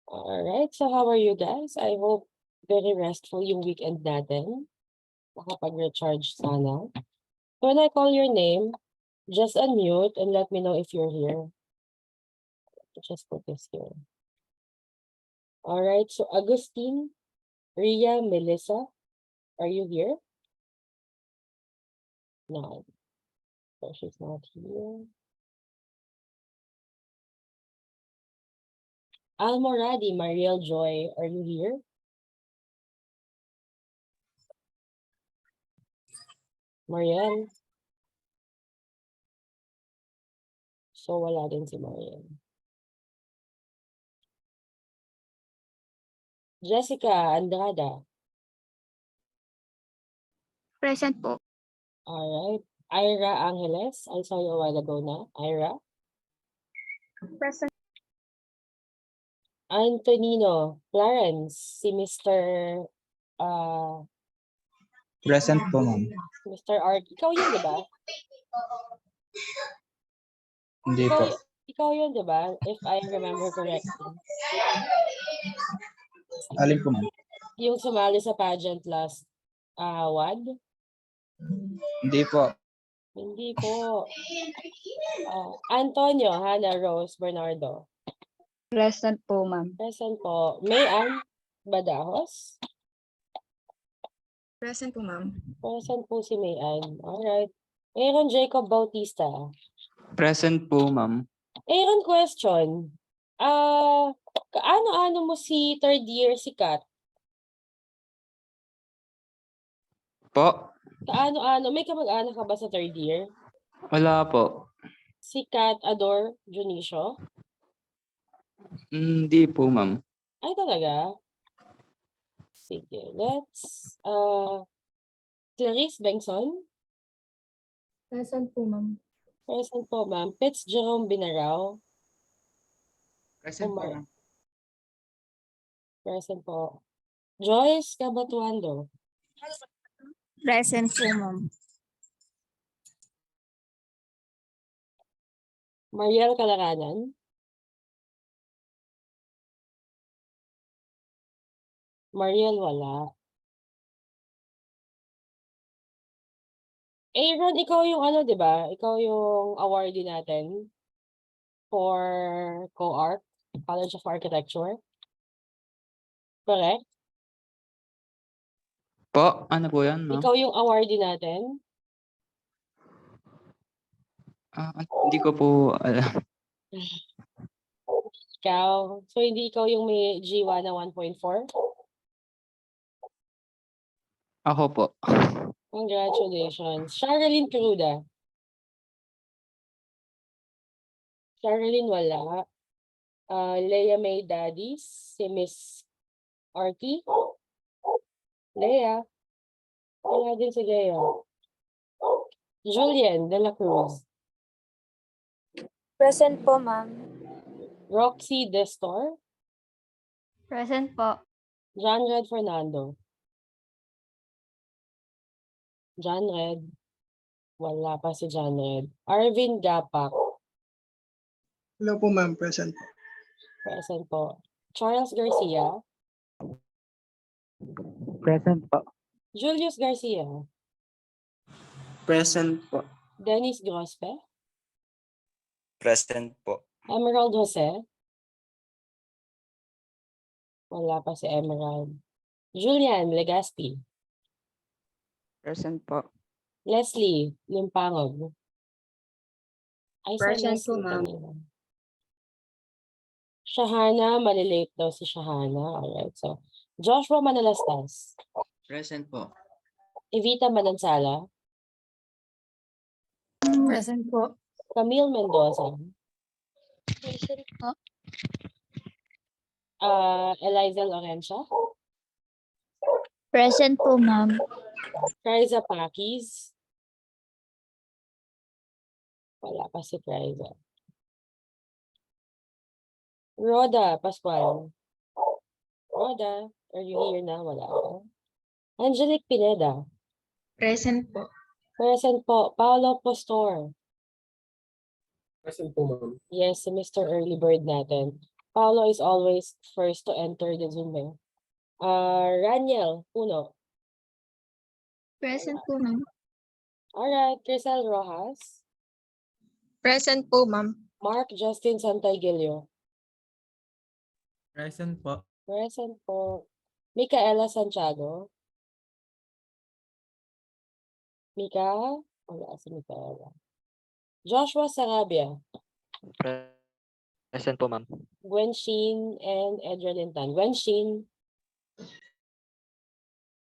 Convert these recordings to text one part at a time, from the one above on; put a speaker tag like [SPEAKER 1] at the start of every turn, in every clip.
[SPEAKER 1] Alright, so how are you guys? I hope very restful yung weekend natin. Nakapag-recharge sana. When I call your name, just unmute and let me know if you're here. Just put this here. Alright, so Agustin, Ria, Melissa, are you here? No, so she's not here. Almoradi, Mariel Joy, are you here? Mariel? So wala din si Mariel. Jessica Andrada.
[SPEAKER 2] Present po.
[SPEAKER 1] Alright. Ira Angeles, I saw you a while ago na. Ira.
[SPEAKER 2] Present.
[SPEAKER 1] Antonino, Clarence, si Mr.
[SPEAKER 3] Present po, ma'am.
[SPEAKER 1] Mr. Art. Ikaw yun, di ba?
[SPEAKER 3] Hindi po.
[SPEAKER 1] Ikaw yun, di ba? If I remember correctly.
[SPEAKER 3] Alin po, ma'am?
[SPEAKER 1] Yung sumali sa pageant last WAD?
[SPEAKER 3] Hindi po.
[SPEAKER 1] Hindi po. Antonio, Hannah, Rose, Bernardo.
[SPEAKER 2] Present po, ma'am.
[SPEAKER 1] Present po. Mayan Badajos.
[SPEAKER 2] Present po, ma'am.
[SPEAKER 1] Present po si Mayan. Alright. Aaron Jacob Bautista.
[SPEAKER 3] Present po, ma'am.
[SPEAKER 1] Aaron, question. Kaano-ano mo si third year si Kat?
[SPEAKER 3] Po?
[SPEAKER 1] Kaano-ano? May kamag-anak ka ba sa third year?
[SPEAKER 3] Wala po.
[SPEAKER 1] Si Kat Ador Junicio?
[SPEAKER 3] Hindi po, ma'am.
[SPEAKER 1] Ay, talaga? Sige, let's... Clarice Bengson?
[SPEAKER 2] Present po, ma'am.
[SPEAKER 1] Present po, ma'am. Pitts Jerome Binarao?
[SPEAKER 3] Present po, ma'am.
[SPEAKER 1] Present po. Joyce Cabatuando?
[SPEAKER 2] Present po, ma'am.
[SPEAKER 1] Mariel Calaranan? Mariel, wala. Aaron, ikaw yung ano, di ba? Ikaw yung awardee natin for co-arch, College of Architecture. Correct?
[SPEAKER 3] Po? Ano po yan, ma'am?
[SPEAKER 1] Ikaw yung awardee natin.
[SPEAKER 3] Hindi ko po alam.
[SPEAKER 1] Ikaw. So, hindi ikaw yung may G1 na 1.4?
[SPEAKER 3] Ako po.
[SPEAKER 1] Congratulations. Sherilyn Cruda. Sherilyn, wala. Leia May Daddies. Si Miss Arky. Leia. Wala din si Leia. Julian De La Cruz.
[SPEAKER 2] Present po, ma'am.
[SPEAKER 1] Roxy Destor.
[SPEAKER 2] Present po.
[SPEAKER 1] John Red Fernando. John Red. Wala pa si John Red. Arvin Gapak.
[SPEAKER 4] Hello po, ma'am. Present.
[SPEAKER 1] Present po. Charles Garcia.
[SPEAKER 3] Present po.
[SPEAKER 1] Julius Garcia.
[SPEAKER 3] Present po.
[SPEAKER 1] Dennis Grospe.
[SPEAKER 5] Present po.
[SPEAKER 1] Emerald Jose. Wala pa si Emerald. Julian Legaspi.
[SPEAKER 3] Present po.
[SPEAKER 1] Leslie Limpangog. Ay,
[SPEAKER 2] Present po,
[SPEAKER 1] Leslie
[SPEAKER 2] ma'am.
[SPEAKER 1] kanina. Shahana, malilate daw si Shahana. Alright, so Joshua Manalastas.
[SPEAKER 3] Present po.
[SPEAKER 1] Evita Manansala.
[SPEAKER 2] Present po.
[SPEAKER 1] Camille Mendoza.
[SPEAKER 2] Present po.
[SPEAKER 1] Eliza Lorenzo.
[SPEAKER 2] Present po, ma'am.
[SPEAKER 1] Criza Pakis. Wala pa si Criza. Rhoda Pascual. Rhoda, are you here na? Wala ka. Angelique Pineda.
[SPEAKER 2] Present po.
[SPEAKER 1] Present po. Paolo Postor.
[SPEAKER 4] Present po, ma'am.
[SPEAKER 1] Yes, si Mr. Early Bird natin. Paolo is always first to enter the Zoom. Raniel, Puno.
[SPEAKER 2] Present po, ma'am.
[SPEAKER 1] Alright, Crisel Rojas.
[SPEAKER 2] Present po, ma'am.
[SPEAKER 1] Mark Justin Santagilio.
[SPEAKER 5] Present po.
[SPEAKER 1] Present po. Micaela Santiago. Mika? Wala si Micaela. Joshua Sarabia.
[SPEAKER 6] Present po, ma'am.
[SPEAKER 1] Gwen Shin and Edrelyn Tan. Gwen Shin.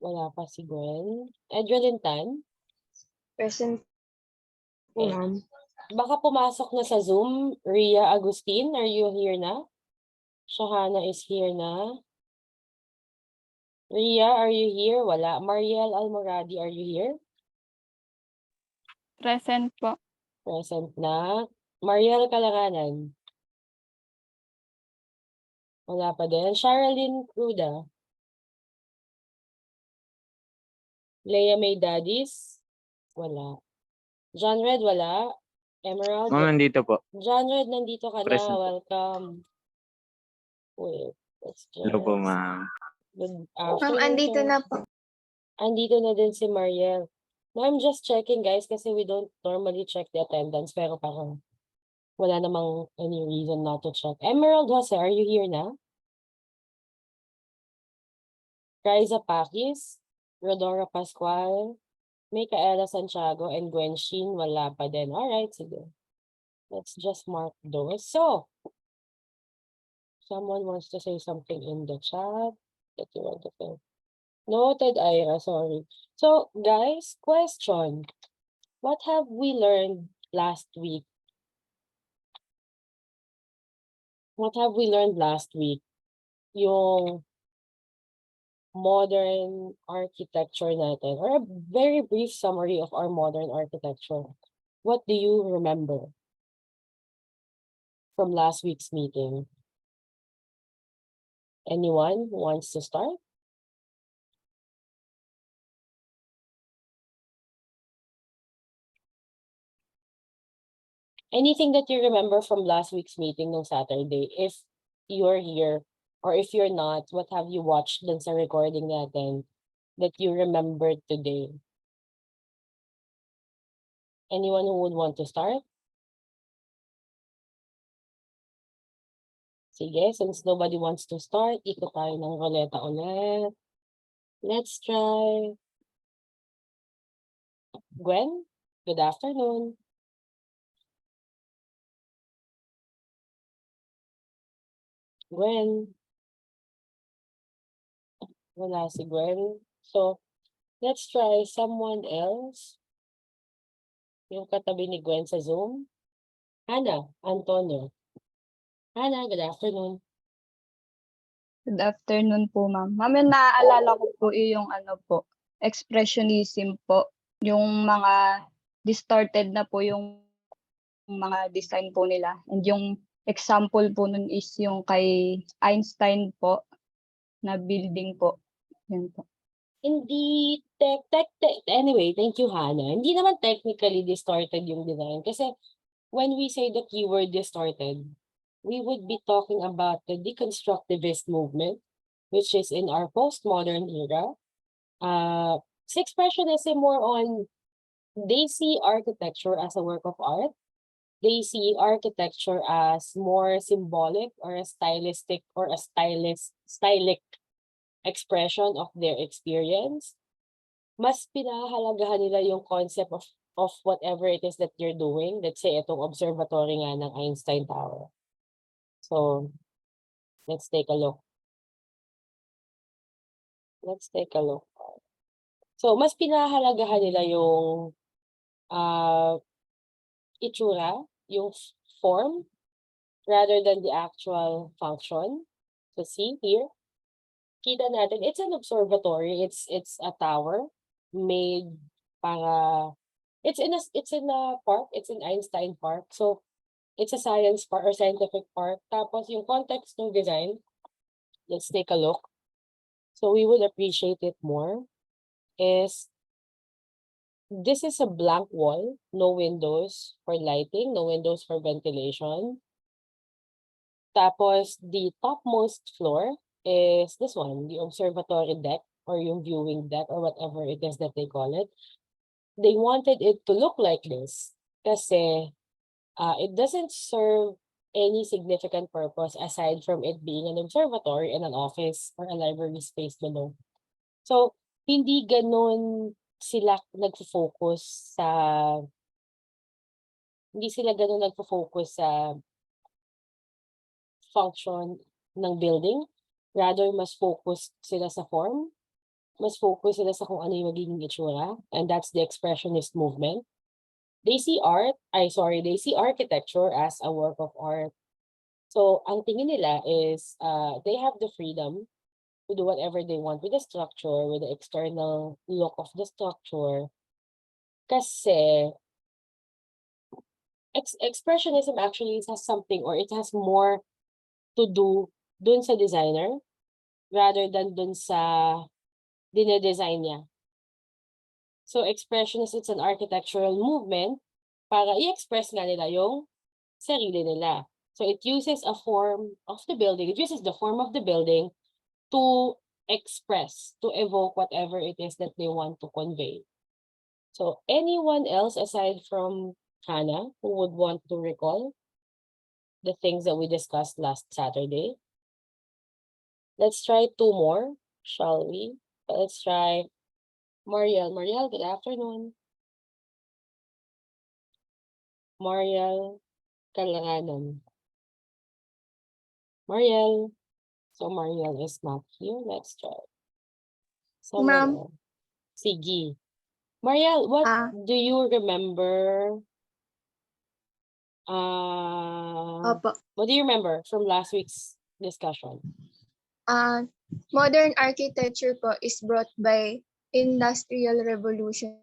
[SPEAKER 1] Wala pa si Gwen. Edrelyn Tan.
[SPEAKER 2] Present
[SPEAKER 1] po, ma'am. Baka pumasok na sa Zoom. Ria Agustin, are you here na? Shahana is here na. Ria, are you here? Wala. Mariel Almoradi, are you here?
[SPEAKER 7] Present po.
[SPEAKER 1] Present na. Mariel Kalanganan. Wala pa din. Sherilyn Cruda. Leia May Daddies. Wala. John Red, wala. Emerald.
[SPEAKER 3] Ma'am, nandito po.
[SPEAKER 1] John Red, nandito ka na.
[SPEAKER 3] Present po.
[SPEAKER 1] Welcome. Wait, let's just...
[SPEAKER 3] Hello po, ma'am.
[SPEAKER 1] Good
[SPEAKER 2] Ma'am,
[SPEAKER 1] afternoon,
[SPEAKER 2] andito
[SPEAKER 1] sir.
[SPEAKER 2] na po.
[SPEAKER 1] Andito na din si Mariel. No, I'm just checking, guys, kasi we don't normally check the attendance, pero parang wala namang any reason not to check. Emerald Jose, are you here na? Riza Pakis, Rodora Pascual, Micaela Santiago, and Gwen Shin, wala pa din. Alright, sige. Let's just mark those. So, someone wants to say something in the chat that you want to say. Noted, Ira, sorry. So, guys, question. What have we learned last week? What have we learned last week? Yung modern architecture natin, or a very brief summary of our modern architecture. What do you remember from last week's meeting? Anyone who wants to start? Anything that you remember from last week's meeting on Saturday, if you're here, or if you're not, what have you watched dun sa recording natin that you remembered today? Anyone who would want to start? Sige, since nobody wants to start, ikot tayo ng roleta ulit. Let's try. Gwen, good afternoon. Gwen. Wala si Gwen. So, let's try someone else. Yung katabi ni Gwen sa Zoom. Hannah, Antonio. Hannah, good afternoon.
[SPEAKER 7] Good afternoon po, ma'am. Ma'am, yung naaalala ko po yung ano po, expressionism po. Yung mga distorted na po yung mga design po nila. And yung example po nun is yung kay Einstein po na building po. Yan po.
[SPEAKER 1] Hindi, anyway, thank you, Hannah. Hindi naman technically distorted yung design. Kasi when we say the keyword distorted, we would be talking about the deconstructivist movement, which is in our postmodern era. Expressionism more on, they see architecture as a work of art. They see architecture as more symbolic or a stylistic or a stylic expression of their experience. Mas pinahahalagahan nila yung concept of whatever it is that you're doing. Let's say, itong observatory nga ng Einstein Tower. So, let's take a look. Let's take a look. So, mas pinahahalagahan nila yung itsura, yung form, rather than the actual function. So, see here, kita natin, it's an observatory. It's a tower made para, it's in a park. It's in Einstein Park. So, it's a science park or scientific park. Tapos, yung context ng design, let's take a look. So, we would appreciate it more. Is this is a blank wall, no windows for lighting, no windows for ventilation. Tapos, the topmost floor is this one, the observatory deck or yung viewing deck or whatever it is that they call it. They wanted it to look like this kasi it doesn't serve any significant purpose aside from it being an observatory and an office or a library space below. So, hindi ganun sila nagfo-focus sa hindi sila ganun nagfo-focus sa function ng building. Rather, mas focused sila sa form. Mas focused sila sa kung ano yung magiging itsura. And that's the expressionist movement. They see they see architecture as a work of art. So, ang tingin nila is they have the freedom to do whatever they want with the structure, with the external look of the structure. Kasi expressionism actually has something or it has more to do dun sa designer rather than dun sa dinedesign niya. So expressionism is an architectural movement para i-express nga nila yung sarili nila. So it uses a form of the building, it uses the form of the building to express, to evoke whatever it is that they want to convey. So anyone else aside from Hannah who would want to recall the things that we discussed last Saturday? Let's try two more, shall we? Let's try Mariel. Mariel, good afternoon. Mariel Kalanganan. Mariel. So Mariel is not here. Let's try. Someone
[SPEAKER 2] Ma'am.
[SPEAKER 1] else. Sige. Mariel, what do you remember?
[SPEAKER 2] Opo.
[SPEAKER 1] What do you remember from last week's discussion?
[SPEAKER 2] Modern architecture po is brought by Industrial Revolution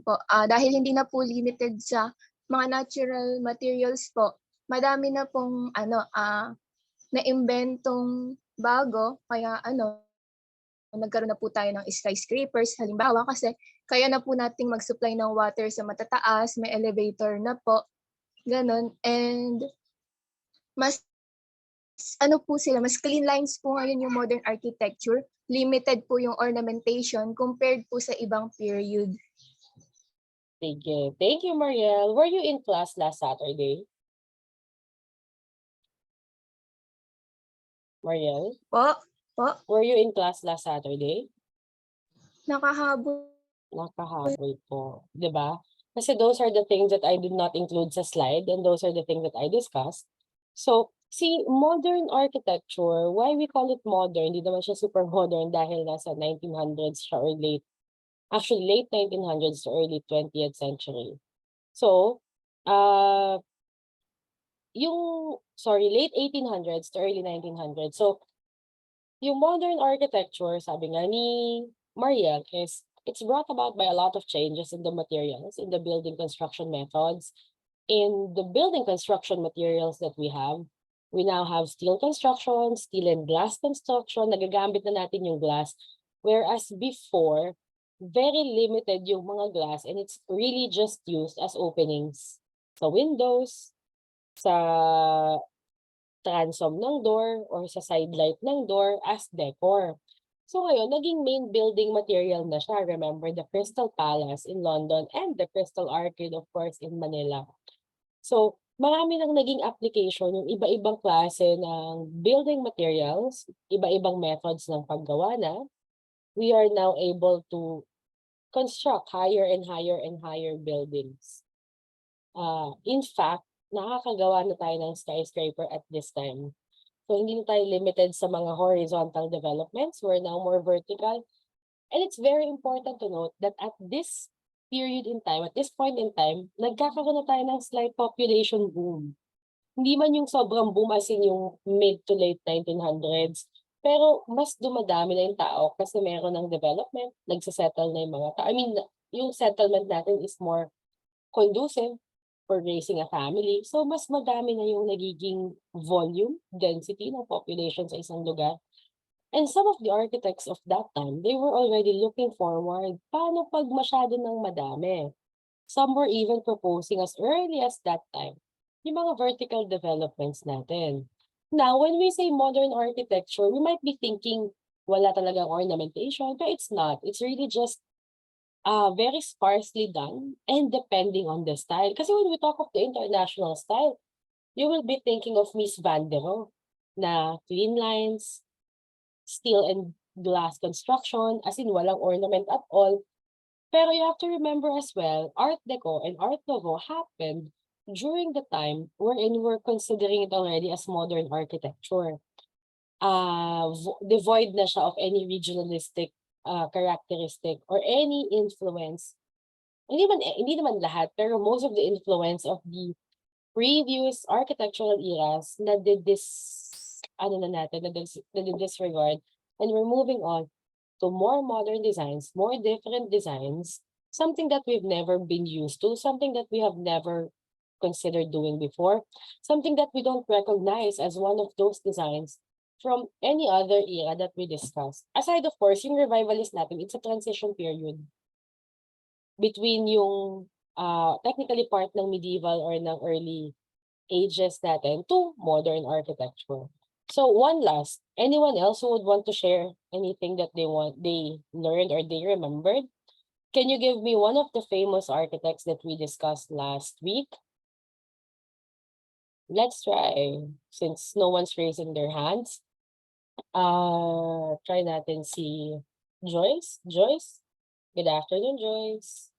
[SPEAKER 2] po. Dahil hindi na po limited sa mga natural materials po. Madami na pong na-imbentong bago kaya nagkaroon na po tayo ng skyscrapers halimbawa kasi kaya na po nating mag-supply ng water sa matataas, may elevator na po. Ganon. And mas po sila, mas clean lines po ngayon yung modern architecture. Limited po yung ornamentation compared po sa ibang period.
[SPEAKER 1] Sige. Thank you, Mariel. Were you in class last Saturday? Mariel?
[SPEAKER 2] Po.
[SPEAKER 1] Were you in class last Saturday?
[SPEAKER 2] Nakahabol.
[SPEAKER 1] Nakahabol po. Diba? Kasi those are the things that I did not include sa slide and those are the things that I discussed. So, see, modern architecture, why we call it modern, hindi naman siya super modern dahil nasa 1900s siya or late 1900s to early 20th century. So, late 1800s to early 1900s. So, yung modern architecture, sabi nga ni Mariel, is it's brought about by a lot of changes in the materials, in the building construction methods, in the building construction materials that we have. We now have steel construction, steel and glass construction, nagagamit na natin yung glass. Whereas before, very limited yung mga glass and it's really just used as openings sa windows, sa transom ng door, or sa side light ng door as decor. So ngayon, naging main building material na siya. Remember the Crystal Palace in London and the Crystal Arcade, of course, in Manila. So, marami nang naging application yung iba-ibang klase ng building materials, iba-ibang methods ng paggawa na. We are now able to construct higher and higher and higher buildings. In fact, nakakagawa na tayo ng skyscraper at this time. So, hindi na tayo limited sa mga horizontal developments. We're now more vertical. And it's very important to note that at this period in time, at this point in time, nagkakaroon na tayo ng slight population boom. Hindi man yung sobrang boom as in yung mid to late 1900s, pero mas dumadami na yung tao kasi meron ng development, nagsasettle na yung mga tao. I mean, yung settlement natin is more conducive for raising a family. So, mas madami na yung nagiging volume, density ng population sa isang lugar. And some of the architects of that time, they were already looking forward. Paano pag masyado ng madami? Some were even proposing as early as that time yung mga vertical developments natin. Now, when we say modern architecture, we might be thinking wala talagang ornamentation, but it's not. It's really just very sparsely done and depending on the style. Kasi when we talk of the international style, you will be thinking of Miss Van der Rohe na clean lines, steel and glass construction, as in walang ornament at all. Pero you have to remember as well, Art Deco and Art Nouveau happened during the time wherein we're considering it already as modern architecture. Devoid na siya of any regionalistic characteristic or any influence. Hindi naman lahat, pero most of the influence of the previous architectural eras na did this, na did disregard. And we're moving on to more modern designs, more different designs, something that we've never been used to, something that we have never considered doing before, something that we don't recognize as one of those designs from any other era that we discussed. Aside, of course, yung revivalist natin, it's a transition period between yung technically part ng medieval or ng early ages natin to modern architecture. So one last, anyone else who would want to share anything that they learned or they remembered? Can you give me one of the famous architects that we discussed last week? Let's try, since no one's raising their hands. Try natin si Joyce. Joyce? Good afternoon, Joyce.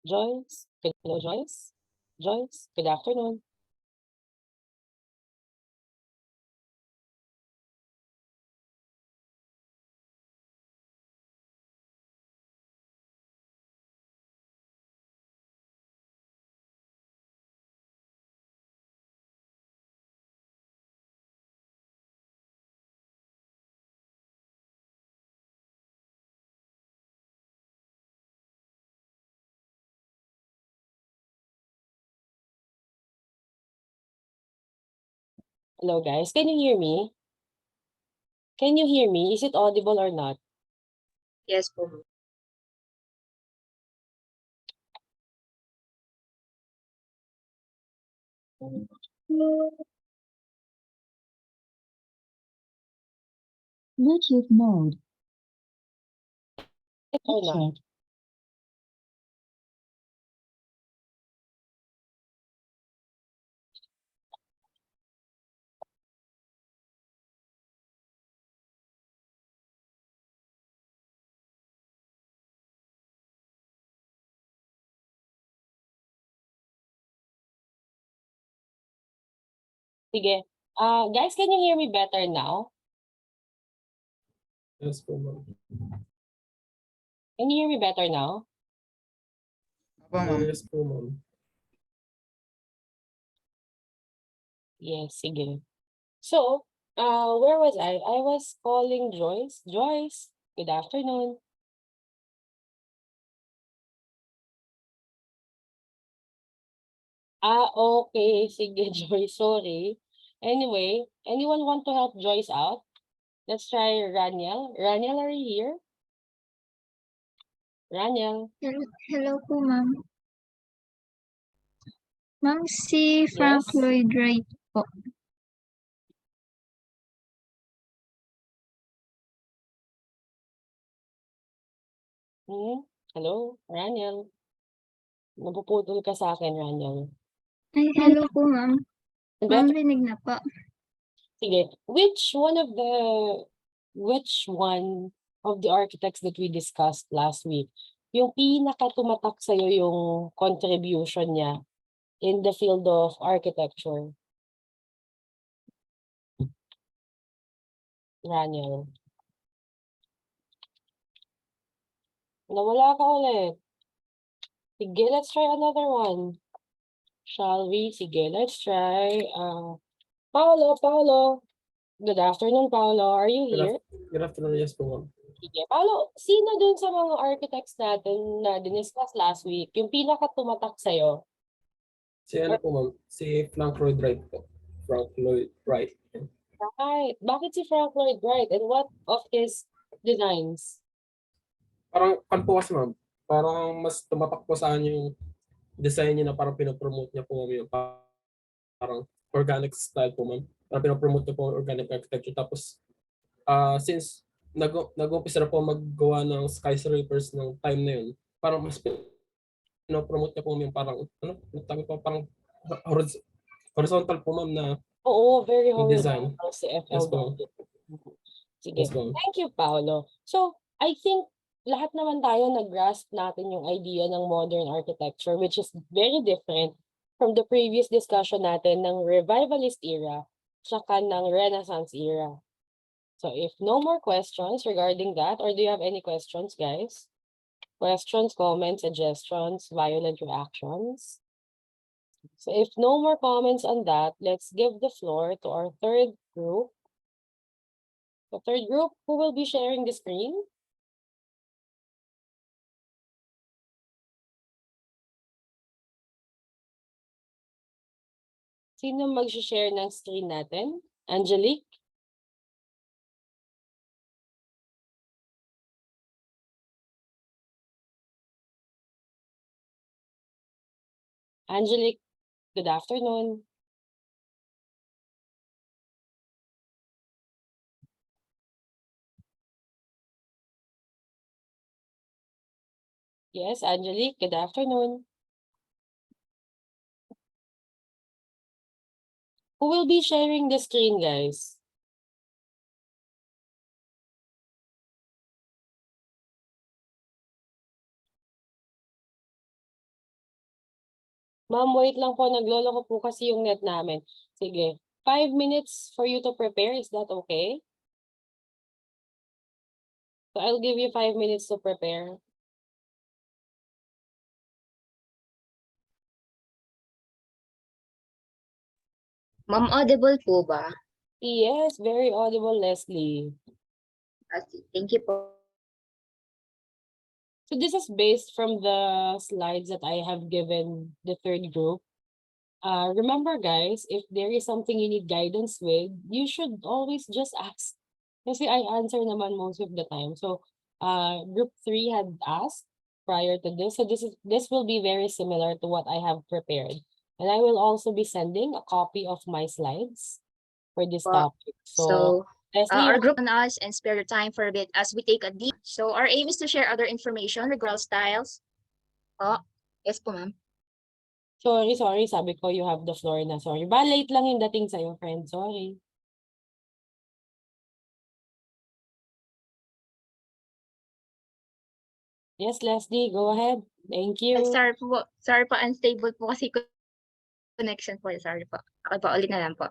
[SPEAKER 1] Joyce? Hello, Joyce? Joyce, good afternoon. Hello, guys. Can you hear me? Can you hear me? Is it audible or not?
[SPEAKER 5] Yes po.
[SPEAKER 6] Bluetooth mode.
[SPEAKER 1] Or not? Sige. Guys, can you hear me better now?
[SPEAKER 8] Yes po, ma'am.
[SPEAKER 1] Can you hear me better now?
[SPEAKER 3] Opo, ma'am.
[SPEAKER 8] Yes po, ma'am.
[SPEAKER 1] Yes, sige. So, where was I? I was calling Joyce. Joyce, good afternoon. Okay. Sige, Joyce. Sorry. Anyway, anyone want to help Joyce out? Let's try Raniel. Raniel, are you here? Raniel.
[SPEAKER 2] Hello po, ma'am. Ma'am, si Frank
[SPEAKER 1] Yes.
[SPEAKER 2] Lloyd Wright po.
[SPEAKER 1] Hello, Raniel. Napuputol ka sa akin, Raniel.
[SPEAKER 2] Ay, hello po, ma'am. Ma'am,
[SPEAKER 1] Better.
[SPEAKER 2] rinig na po.
[SPEAKER 1] Sige. Which one of the architects that we discussed last week, yung pinaka tumatak sa'yo yung contribution niya in the field of architecture? Raniel. Nawala ka ulit. Sige, let's try another one. Shall we? Sige, let's try. Paolo. Good afternoon, Paolo. Are you here?
[SPEAKER 8] Good afternoon, yes po, ma'am.
[SPEAKER 1] Sige, Paolo, sino dun sa mga architects natin na diniscuss last week, yung pinaka tumatak sa'yo?
[SPEAKER 8] Si ano po, ma'am? Si Frank Lloyd Wright po. Frank Lloyd Wright.
[SPEAKER 1] Right. Bakit si Frank Lloyd Wright and what of his designs?
[SPEAKER 8] Parang, kan po kasi, ma'am, parang mas tumatak po sa akin yung design niya na parang pinopromote niya po, ma'am, yung parang organic style po, ma'am. Parang pinopromote niya po ang organic architecture. Tapos, since nag-umpisa na po maggawa ng skyscrapers ng time na yun, parang mas pinopromote niya po yung parang, tawag po, parang horizontal po, ma'am, na
[SPEAKER 1] Oo, very
[SPEAKER 8] yung design.
[SPEAKER 1] horizontal si
[SPEAKER 8] Yes po.
[SPEAKER 1] FLW. Sige.
[SPEAKER 8] Yes po.
[SPEAKER 1] Thank you, Paolo. So, I think lahat naman tayo nag-grasp natin yung idea ng modern architecture, which is very different from the previous discussion natin ng revivalist era tsaka ng Renaissance era. So, if no more questions regarding that, or do you have any questions, guys? Questions, comments, suggestions, violent reactions? So if no more comments on that, let's give the floor to our third group. The third group, who will be sharing the screen? Sino mag-share ng screen natin? Angelique? Angelique, good afternoon. Yes, Angelique, good afternoon. Who will be sharing the screen, guys? Ma'am, wait lang po. Nagloloko po kasi yung net namin. Sige. 5 minutes for you to prepare. Is that okay? So I'll give you 5 minutes to prepare.
[SPEAKER 5] Ma'am, audible po ba?
[SPEAKER 1] Yes, very audible, Leslie.
[SPEAKER 5] Thank you po.
[SPEAKER 1] So this is based from the slides that I have given the third group. Remember guys, if there is something you need guidance with, you should always just ask. Kasi I answer naman most of the time. So group 3 had asked prior to this. So this will be very similar to what I have prepared. And I will also be sending a copy of my slides for this topic. So Leslie,
[SPEAKER 5] Our group on us and spare your time for a bit as we take a deep. So our aim is to share other information regarding styles. Oh, yes po, ma'am.
[SPEAKER 1] sorry, sabi ko you have the floor na, sorry. Late lang yung dating sa'yo, friend, sorry. Yes, Leslie, go ahead. Thank you.
[SPEAKER 5] Sorry po, unstable po kasi connection po. Sorry po. Okay po, ulit na lang po.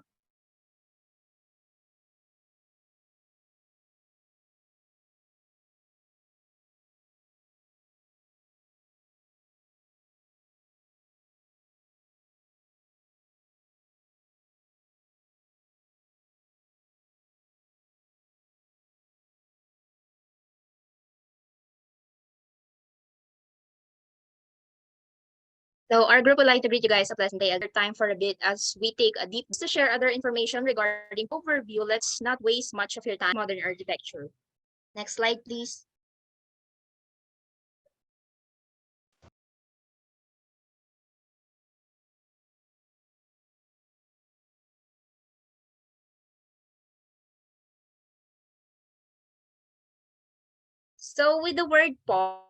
[SPEAKER 5] So our group would like to greet you guys a pleasant day. Other time for a bit as we take a deep to share other information regarding overview. Let's not waste much of your time. Modern architecture. Next slide, please. So with the word post,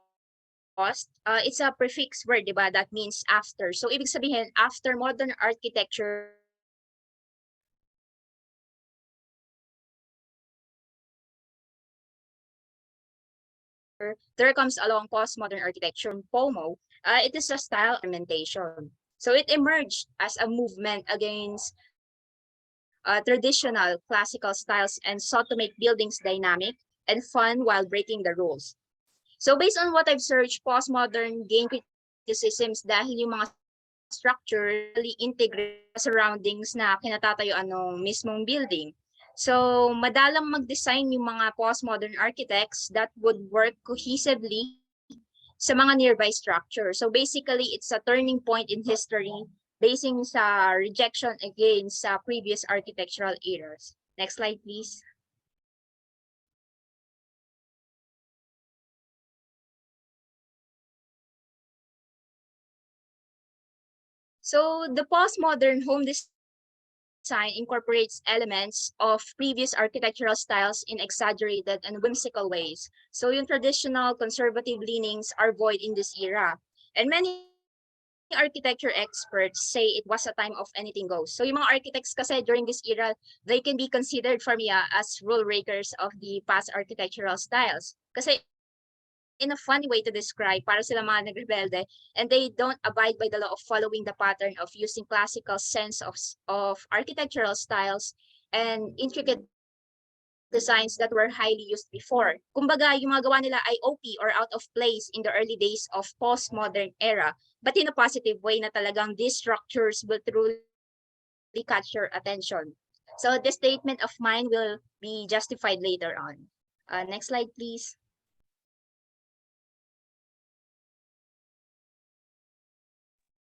[SPEAKER 5] it's a prefix word, diba? That means after. So ibig sabihin, after modern architecture, there comes along postmodern architecture, POMO. It is a style implementation. So it emerged as a movement against traditional classical styles and sought to make buildings dynamic and fun while breaking the rules. So based on what I've searched, postmodern gain criticisms dahil yung mga structure really integrate surroundings na kinatatayuan ng mismong building. So madalang mag-design yung mga postmodern architects that would work cohesively sa mga nearby structure. So basically, it's a turning point in history basing sa rejection against sa previous architectural eras. Next slide, please. So the postmodern home design incorporates elements of previous architectural styles in exaggerated and whimsical ways. So yung traditional conservative leanings are void in this era. And many architecture experts say it was a time of anything goes. So yung mga architects kasi during this era, they can be considered for me as rule breakers of the past architectural styles. Kasi in a funny way to describe, para sila mga nagrebelde, and they don't abide by the law of following the pattern of using classical sense of architectural styles and intricate designs that were highly used before. Kumbaga, yung mga gawa nila ay OP or out of place in the early days of postmodern era, but in a positive way na talagang these structures will truly catch your attention. So this statement of mine will be justified later on. Next slide, please.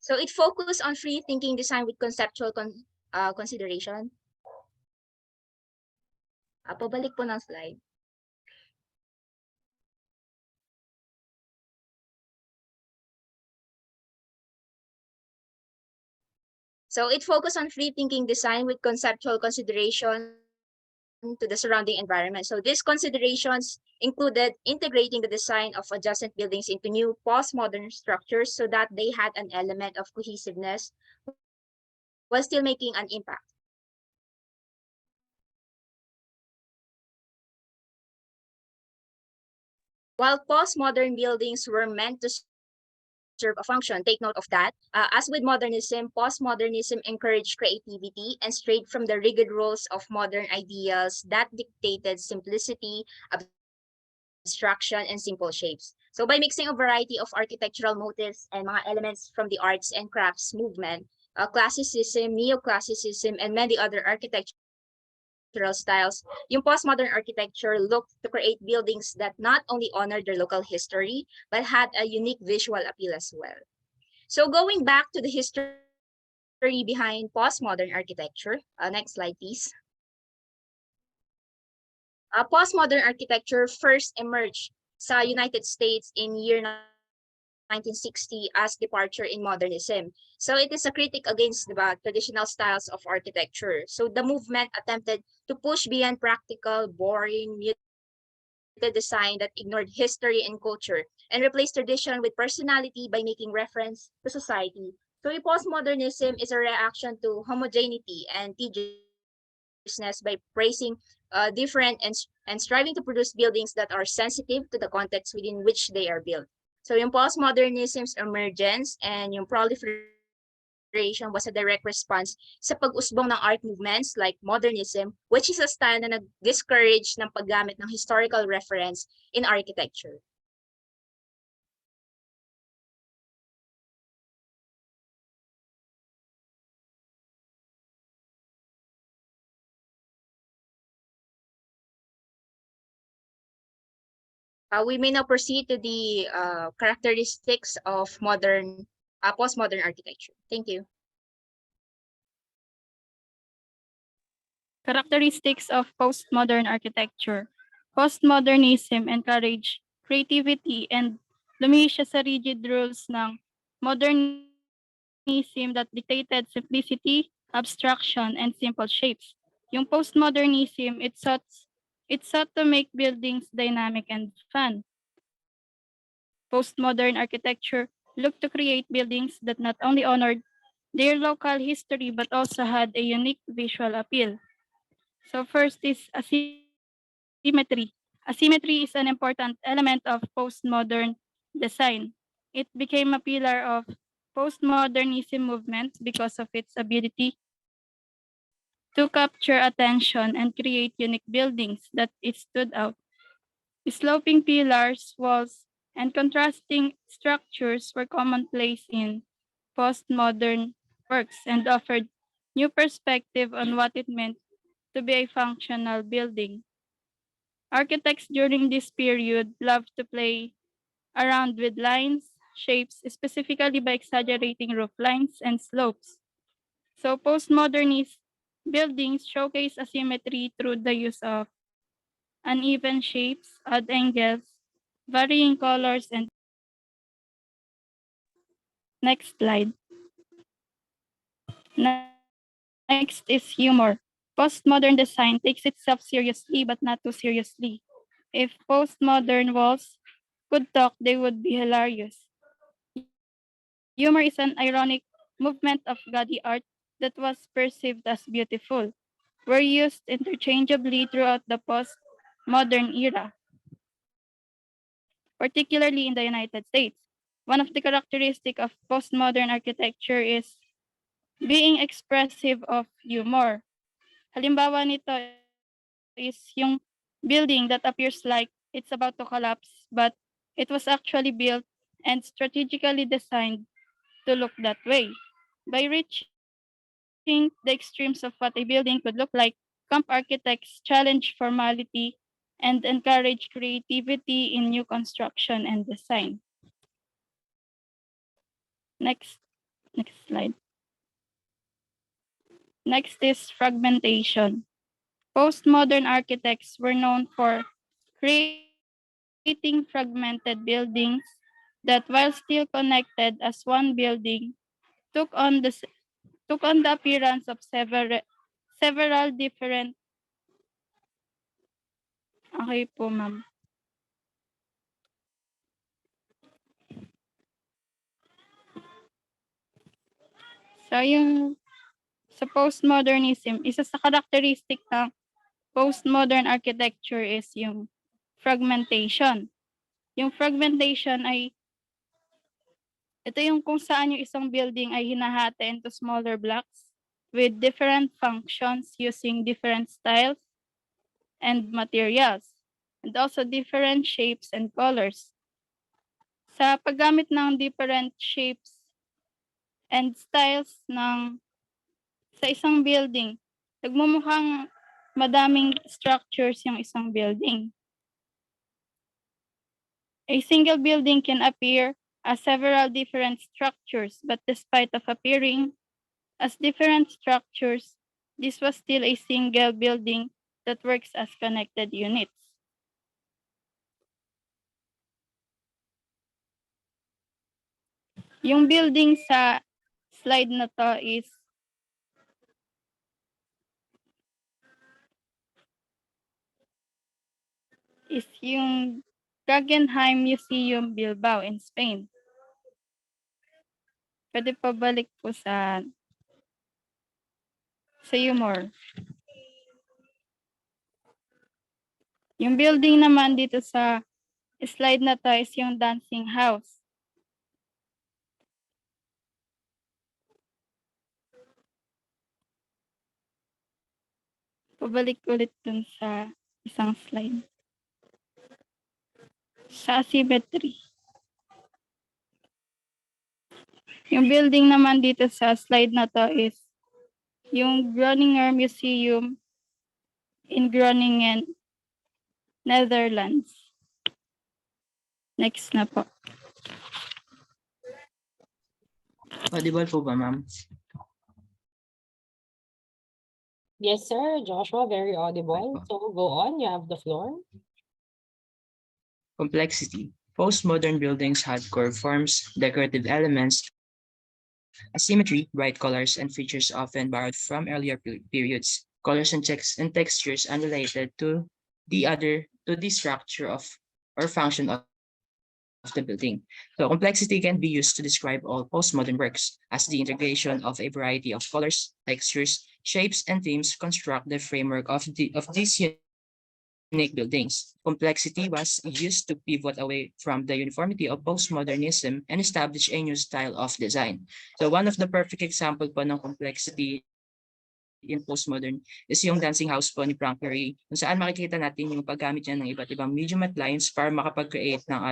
[SPEAKER 5] So it focused on free thinking design with conceptual consideration. Pabalik po ng slide. So it focused on free thinking design with conceptual consideration to the surrounding environment. So these considerations included integrating the design of adjacent buildings into new postmodern structures so that they had an element of cohesiveness while still making an impact. While postmodern buildings were meant to serve a function, take note of that. As with modernism, postmodernism encouraged creativity and strayed from the rigid rules of modern ideals that dictated simplicity, abstraction, and simple shapes. So by mixing a variety of architectural motifs and mga elements from the arts and crafts movement, classicism, neoclassicism, and many other architectural styles, yung postmodern architecture looked to create buildings that not only honored their local history, but had a unique visual appeal as well. So going back to the history behind postmodern architecture, next slide, please. Postmodern architecture first emerged sa United States in year 1960 as departure in modernism. So it is a critic against the traditional styles of architecture. So the movement attempted to push beyond practical, boring, muted design that ignored history and culture and replaced tradition with personality by making reference to society. So postmodernism is a reaction to homogeneity and tediousness by praising different and striving to produce buildings that are sensitive to the context within which they are built. So yung postmodernism's emergence and yung proliferation was a direct response sa pag-usbong ng art movements like modernism, which is a style na nag-discourage ng paggamit ng historical reference in architecture. We may now proceed to the characteristics of postmodern architecture. Thank you.
[SPEAKER 6] Characteristics of postmodern architecture. Postmodernism encouraged creativity and lumihi siya sa rigid rules ng modernism that dictated simplicity, abstraction, and simple shapes. Yung postmodernism, it sought to make buildings dynamic and fun. Postmodern architecture looked to create buildings that not only honored their local history but also had a unique visual appeal. So first is asymmetry. Asymmetry is an important element of postmodern design. It became a pillar of postmodernism movement because of its ability to capture attention and create unique buildings that it stood out. Sloping pillars, walls, and contrasting structures were commonplace in postmodern works and offered new perspective on what it meant to be a functional building. Architects during this period loved to play around with lines, shapes, specifically by exaggerating roof lines and slopes. So postmodernist buildings showcase asymmetry through the use of uneven shapes, odd angles, varying colors, and next slide. Next is humor. Postmodern design takes itself seriously but not too seriously. If postmodern walls could talk, they would be hilarious. Humor is an ironic movement of gaudy art that was perceived as beautiful. Were used interchangeably throughout the postmodern era, particularly in the United States. One of the characteristics of postmodern architecture is being expressive of humor. Halimbawa nito is yung building that appears like it's about to collapse, but it was actually built and strategically designed to look that way. By reaching the extremes of what a building could look like, camp architects challenge formality and encourage creativity in new construction and design. Next, next slide. Next is fragmentation. Postmodern architects were known for creating fragmented buildings that, while still connected as one building, took on the appearance of several different. Okay po, ma'am. So yung sa postmodernism, isa sa characteristic ng postmodern architecture is yung fragmentation. Yung fragmentation ay ito yung kung saan yung isang building ay hinahati into smaller blocks with different functions using different styles and materials, and also different shapes and colors. Sa paggamit ng different shapes and styles sa isang building, nagmumukhang madaming structures yung isang building. A single building can appear as several different structures, but despite of appearing as different structures, this was still a single building that works as connected units. Yung building sa slide na to is yung Guggenheim Museum Bilbao in Spain. Pwede pa balik po sa humor. Yung building naman dito sa slide na to is yung dancing house. Pabalik ulit dun sa isang slide. Sa asymmetry. Yung building naman dito sa slide na to is yung Groninger Museum in Groningen, Netherlands. Next na po.
[SPEAKER 3] Audible po ba, ma'am?
[SPEAKER 1] Yes, sir. Joshua, very audible. So go on, you have the floor.
[SPEAKER 3] Complexity. Postmodern buildings had core forms, decorative elements, asymmetry, bright colors, and features often borrowed from earlier periods. Colors and textures unrelated to the structure of or function of the building. So complexity can be used to describe all postmodern works, as the integration of a variety of colors, textures, shapes, and themes construct the framework of these unique buildings. Complexity was used to pivot away from the uniformity of postmodernism and establish a new style of design. So one of the perfect example po ng complexity in postmodern is yung dancing house po ni Frank Gehry, kung saan makikita natin yung paggamit niya ng iba't ibang medium at lines para makapag-create ng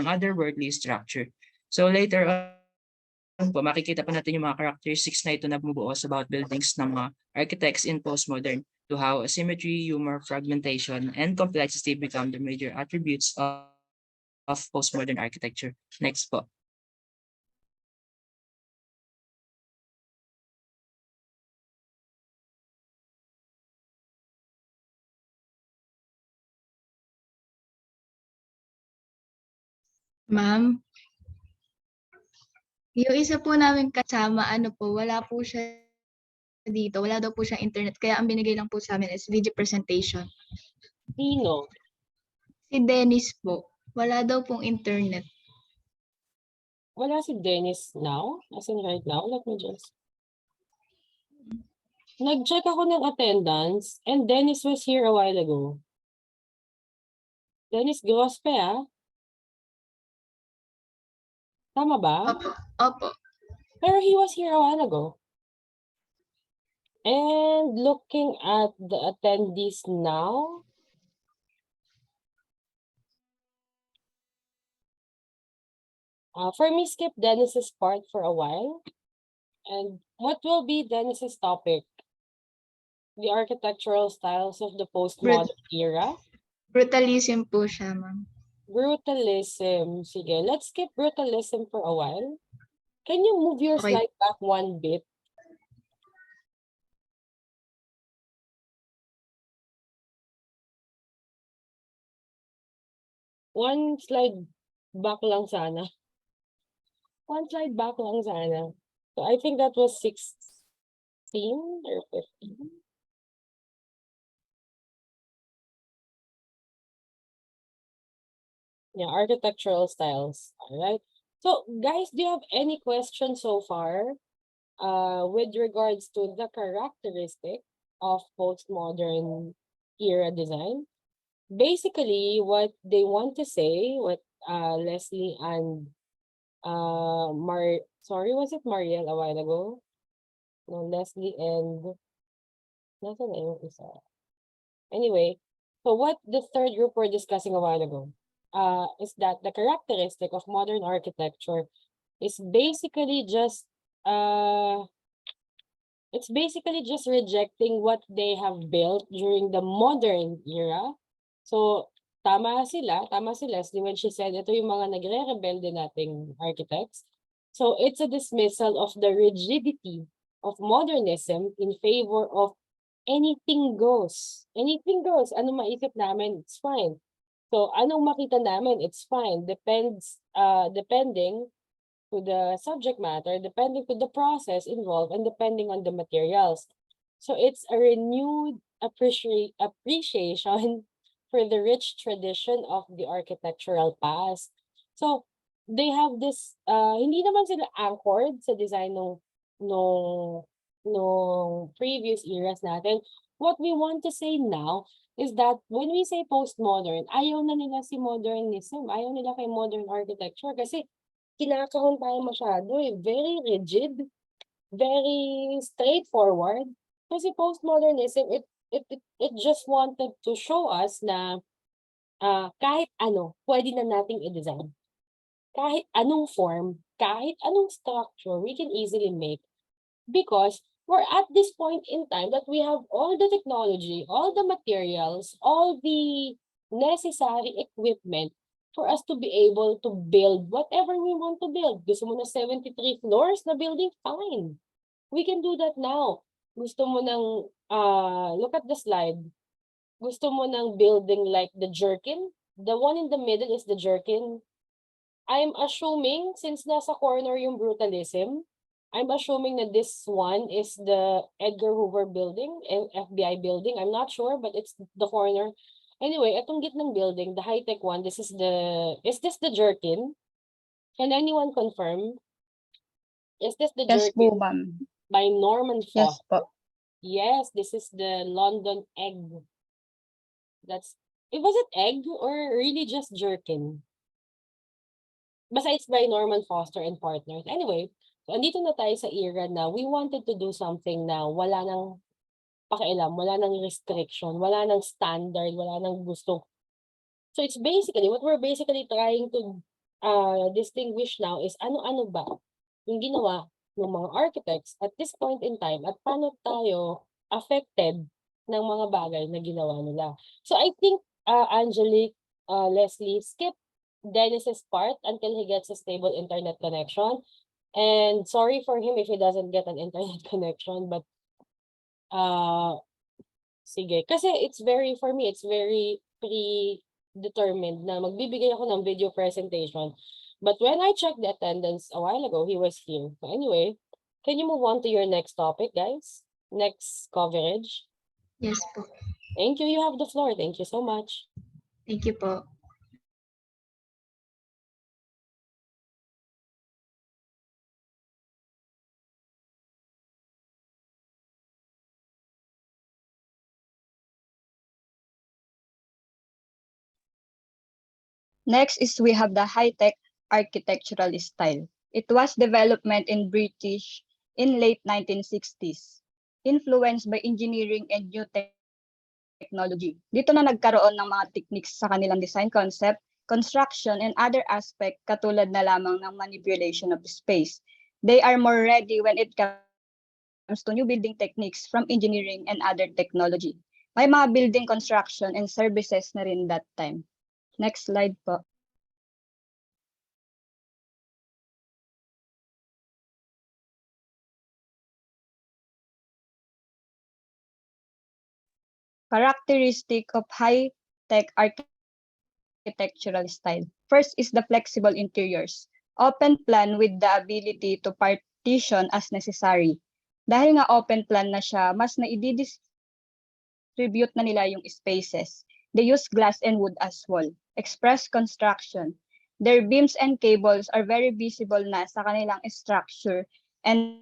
[SPEAKER 3] otherworldly structure. So later on po, makikita pa natin yung mga characteristics na ito na bumubuo about buildings ng mga architects in postmodern, to how asymmetry, humor, fragmentation, and complexity become the major attributes of postmodern architecture. Next po.
[SPEAKER 2] Ma'am, yung isa po namin kasama, wala po siya dito, wala daw po siyang internet, kaya ang binigay lang po sa amin is video presentation.
[SPEAKER 1] Sino?
[SPEAKER 2] Si Dennis po, wala daw pong internet.
[SPEAKER 1] Wala si Dennis now? As in right now? Let me just... Nag-check ako ng attendance and Dennis was here a while ago. Dennis Grospe, ah? Tama ba?
[SPEAKER 2] Opo, opo.
[SPEAKER 1] Pero he was here a while ago. And looking at the attendees now, for me, skip Dennis's part for a while. And what will be Dennis's topic? The architectural styles of the postmodern era?
[SPEAKER 2] Brutalism po siya, ma'am.
[SPEAKER 1] Brutalism. Sige, let's skip brutalism for a while. Can you move your
[SPEAKER 2] Okay.
[SPEAKER 1] slide back one bit? One slide back lang sana. One slide back lang sana. So I think that was 16 or 15. Yeah, architectural styles. All right. So guys, do you have any questions so far with regards to the characteristic of postmodern era design? Basically, what they want to say, what Leslie and was it Mariel a while ago? No, Leslie and nasa na yung isa? Anyway, so what the third group were discussing a while ago is that the characteristic of modern architecture is basically just it's basically just rejecting what they have built during the modern era. So tama si Leslie when she said ito yung mga nagre-rebelde nating architects. So it's a dismissal of the rigidity of modernism in favor of anything goes. Anything goes. Ano maisip namin, it's fine. So anong makita namin, it's fine. Depending to the subject matter, depending to the process involved, and depending on the materials. So it's a renewed appreciation for the rich tradition of the architectural past. So they have this, hindi naman sila anchored sa design nung previous eras natin. What we want to say now is that when we say postmodern, ayaw na nila si modernism, ayaw nila kay modern architecture kasi kinakahon tayo masyado eh. Very rigid, very straightforward. Kasi postmodernism, it just wanted to show us na kahit ano, pwede na nating i-design. Kahit anong form, kahit anong structure, we can easily make. Because we're at this point in time that we have all the technology, all the materials, all the necessary equipment for us to be able to build whatever we want to build. Gusto mo na 73 floors na building? Fine. We can do that now. Gusto mo ng, look at the slide. Gusto mo ng building like the Jerkin? The one in the middle is the Jerkin. I'm assuming, since nasa corner yung brutalism, I'm assuming that this one is the Edgar Hoover building, FBI building. I'm not sure, but it's the corner. Anyway, itong gitnang building, the high-tech one, is this the Jerkin? Can anyone confirm? Is this the
[SPEAKER 7] Yes po,
[SPEAKER 1] Jerkin
[SPEAKER 7] ma'am.
[SPEAKER 1] by Norman
[SPEAKER 7] Yes
[SPEAKER 1] Foster?
[SPEAKER 7] po.
[SPEAKER 1] Yes, this is the London Egg. Was it Egg or really just Jerkin? Basta it's by Norman Foster and Partners. Anyway, so andito na tayo sa era na we wanted to do something na wala nang pakialam, wala nang restriction, wala nang standard, wala nang gusto. So it's basically, what we're basically trying to distinguish now is ano-ano ba yung ginawa ng mga architects at this point in time at paano tayo affected ng mga bagay na ginawa nila. So I think, Angelique, Leslie, skip Dennis's part until he gets a stable internet connection. And sorry for him if he doesn't get an internet connection, but sige. Kasi for me, it's very predetermined na magbibigay ako ng video presentation. But when I checked the attendance a while ago, he was here. So anyway, can you move on to your next topic, guys? next coverage?
[SPEAKER 2] Yes po.
[SPEAKER 1] Thank you. You have the floor. Thank you so much.
[SPEAKER 2] Thank you po.
[SPEAKER 7] Next is we have the high-tech architectural style. It was development in British in late 1960s, influenced by engineering and new technology. Dito na nagkaroon ng mga techniques sa kanilang design concept, construction, and other aspect katulad na lamang ng manipulation of space. They are more ready when it comes to new building techniques from engineering and other technology. May mga building construction and services na rin that time. Next slide po. Characteristic of high-tech architectural style. First is the flexible interiors. Open plan with the ability to partition as necessary. Dahil nga open plan na siya, mas na-distribute na nila yung spaces. They use glass and wood as wall. Express construction. Their beams and cables are very visible na sa kanilang structure and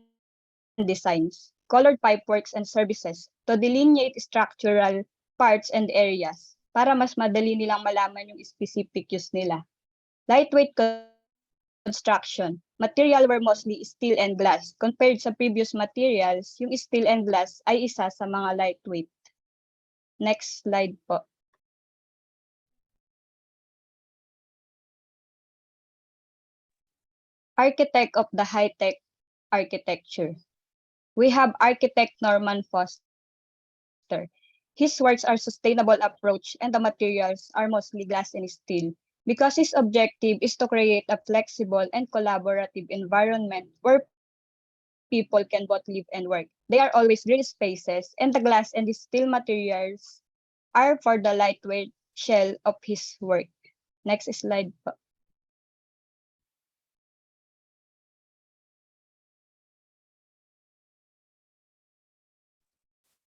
[SPEAKER 7] designs. Colored pipeworks and services to delineate structural parts and areas para mas madali nilang malaman yung specific use nila. Lightweight construction. Material were mostly steel and glass. Compared sa previous materials, yung steel and glass ay isa sa mga lightweight. Next slide po. Architect of the high-tech architecture. We have architect Norman Foster. His works are sustainable approach and the materials are mostly glass and steel because his objective is to create a flexible and collaborative environment where people can both live and work. They are always green spaces and the glass and the steel materials are for the lightweight shell of his work. Next slide po.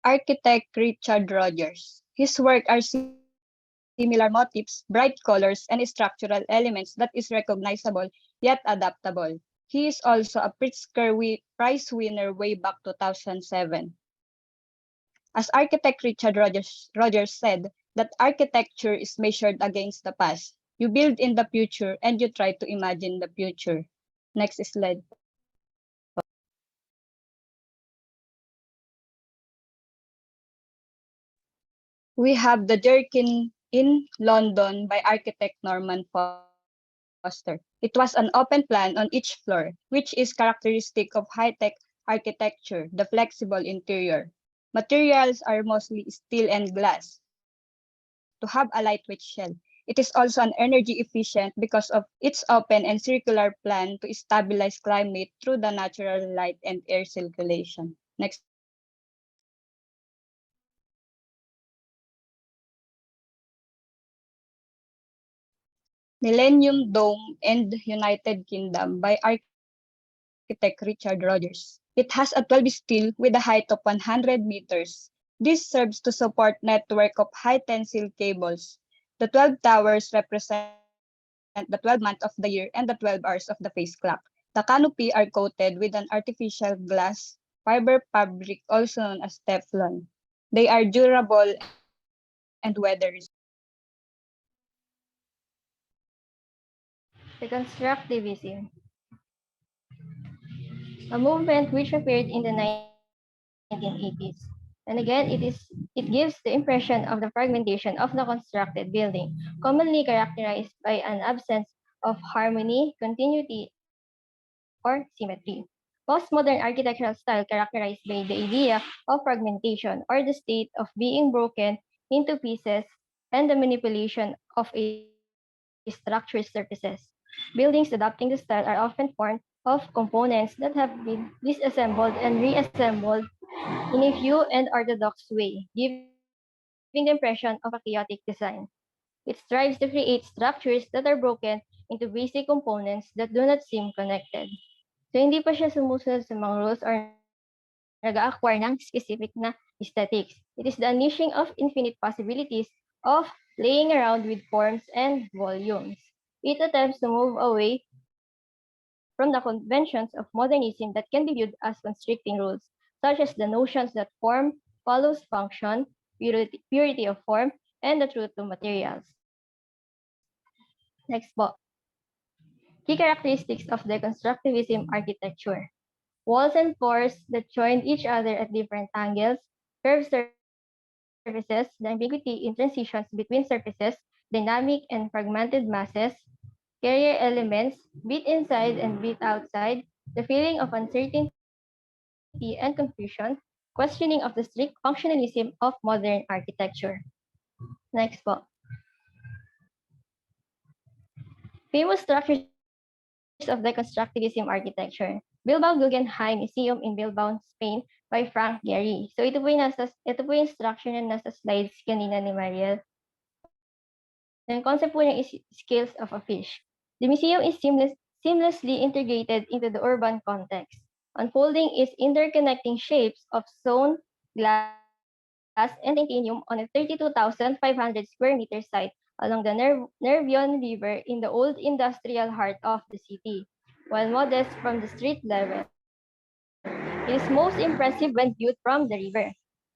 [SPEAKER 7] Architect Richard Rogers. His work are similar motifs, bright colors, and structural elements that is recognizable yet adaptable. He is also a Pritzker Prize winner way back 2007. As architect Richard Rogers said, that architecture is measured against the past. You build in the future and you try to imagine the future. Next slide. We have the Jerkin in London by architect Norman Foster. It was an open plan on each floor, which is characteristic of high-tech architecture, the flexible interior. Materials are mostly steel and glass to have a lightweight shell. It is also an energy efficient because of its open and circular plan to stabilize climate through the natural light and air circulation. Next. Millennium Dome and United Kingdom by architect Richard Rogers. It has a 12 steel with a height of 100 meters. This serves to support network of high tensile cables. The 12 towers represent the 12 months of the year and the 12 hours of the phase clock. The canopy are coated with an artificial glass fiber fabric, also known as Teflon. They are durable and weather resistant.
[SPEAKER 9] The constructivism, a movement which appeared in the 1980s. And again, it gives the impression of the fragmentation of the constructed building, commonly characterized by an absence of harmony, continuity, or symmetry. Postmodern architectural style characterized by the idea of fragmentation or the state of being broken into pieces and the manipulation of a structure's surfaces. Buildings adopting the style are often formed of components that have been disassembled and reassembled in a few and orthodox way, giving the impression of a chaotic design. It strives to create structures that are broken into basic components that do not seem connected. So hindi pa siya sumusunod sa mga rules or nag-acquire ng specific na aesthetics. It is the unleashing of infinite possibilities of playing around with forms and volumes. It attempts to move away from the conventions of modernism that can be viewed as constricting rules, such as the notions that form follows function, purity of form, and the truth of materials. Next po. Key characteristics of deconstructivism architecture. Walls and floors that join each other at different angles, curved surfaces, the ambiguity in transitions between surfaces, dynamic and fragmented masses, carrier elements, bit inside and bit outside, the feeling of uncertainty and confusion, questioning of the strict functionalism of modern architecture. Next po. Famous structures of deconstructivism architecture. Bilbao Guggenheim Museum in Bilbao, Spain by Frank Gehry. So ito po yung structure na nasa slides kanina ni Mariel. The concept po niya is scales of a fish. The museum is seamlessly integrated into the urban context, unfolding its interconnecting shapes of stone, glass, and titanium on a 32,500 square meter site along the Nervion River in the old industrial heart of the city. While modest from the street level, it is most impressive when viewed from the river.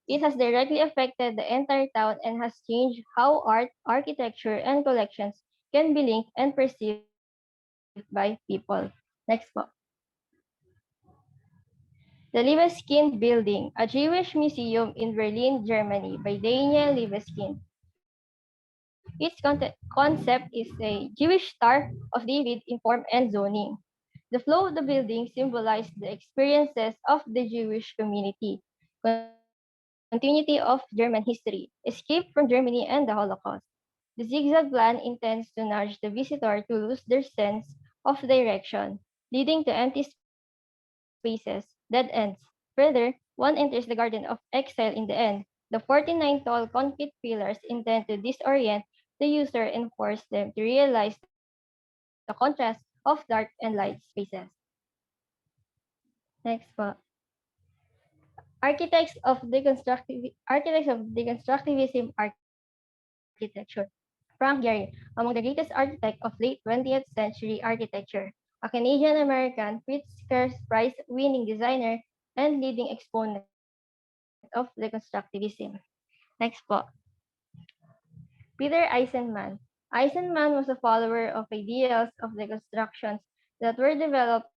[SPEAKER 9] It has directly affected the entire town and has changed how art, architecture, and collections can be linked and perceived by people. Next po. The Libeskind Building, a Jewish museum in Berlin, Germany by Daniel Libeskind. Its concept is a Jewish Star of David in form and zoning. The flow of the building symbolized the experiences of the Jewish community, continuity of German history, escape from Germany and the Holocaust. The zigzag plan intends to nudge the visitor to lose their sense of direction, leading to empty spaces, dead ends. Further, one enters the Garden of Exile in the end. The 49 tall concrete pillars intend to disorient the user and force them to realize the contrast of dark and light spaces. Next po. Architects of deconstructivism architecture. Frank Gehry, among the greatest architects of late 20th century architecture, a Canadian-American Pritzker Prize-winning designer and leading exponent of deconstructivism. Next po. Peter Eisenman. Eisenman was a follower of ideals of deconstructions that were developed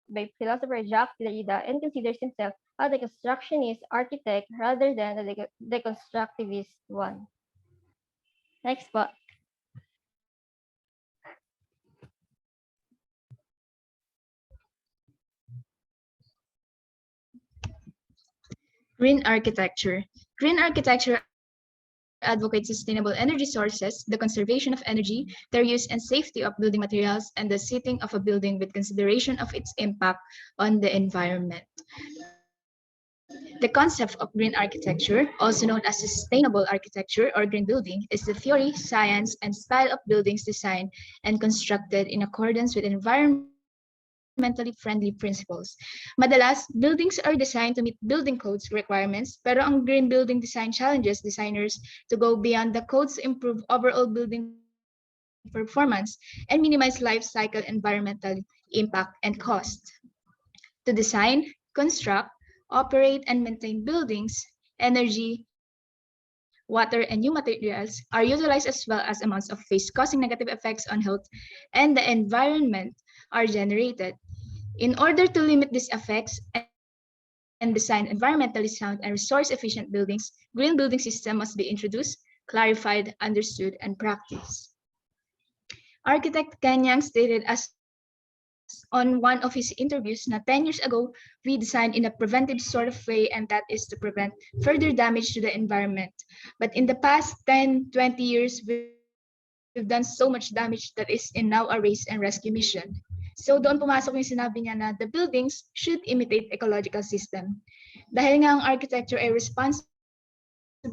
[SPEAKER 9] by philosopher Jacques Derrida and considers himself a deconstructionist architect rather than a deconstructivist one. Next po.
[SPEAKER 10] Green architecture. Green architecture advocates sustainable energy sources, the conservation of energy, their use and safety of building materials, and the setting of a building with consideration of its impact on the environment. The concept of green architecture, also known as sustainable architecture or green building, is the theory, science, and style of buildings designed and constructed in accordance with environmentally friendly principles. Madalas, buildings are designed to meet building codes requirements, pero ang green building design challenges designers to go beyond the codes to improve overall building performance and minimize life cycle environmental impact and cost. To design, construct, operate, and maintain buildings, energy, water, and new materials are utilized as well as amounts of waste causing negative effects on health and the environment are generated. In order to limit these effects and design environmentally sound and resource-efficient buildings, green building system must be introduced, clarified, understood, and practiced. Architect Ken Yang stated as on one of his interviews na 10 years ago, we designed in a preventive sort of way, and that is to prevent further damage to the environment. But in the past 10, 20 years, we've done so much damage that is in now a raise and rescue mission. So doon pumasok yung sinabi niya na the buildings should imitate ecological system. Dahil nga ang architecture ay responsible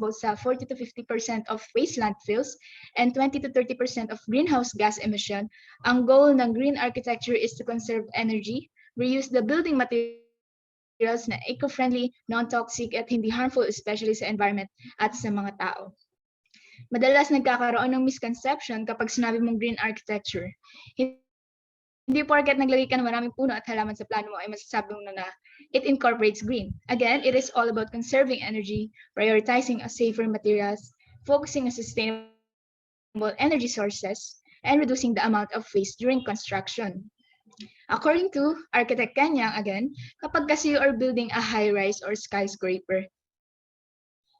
[SPEAKER 10] sa 40 to 50% of waste landfills and 20 to 30% of greenhouse gas emission, ang goal ng green architecture is to conserve energy, reuse the building materials materials na eco-friendly, non-toxic at hindi harmful especially sa environment at sa mga tao. Madalas nagkakaroon ng misconception kapag sinabi mong green architecture. Hindi porket naglagay ka ng maraming puno at halaman sa plano mo ay masasabi mo na it incorporates green. Again, it is all about conserving energy, prioritizing safer materials, focusing on sustainable energy sources, and reducing the amount of waste during construction. According to architect Kanyang, again, kapag kasi you are building a high-rise or skyscraper,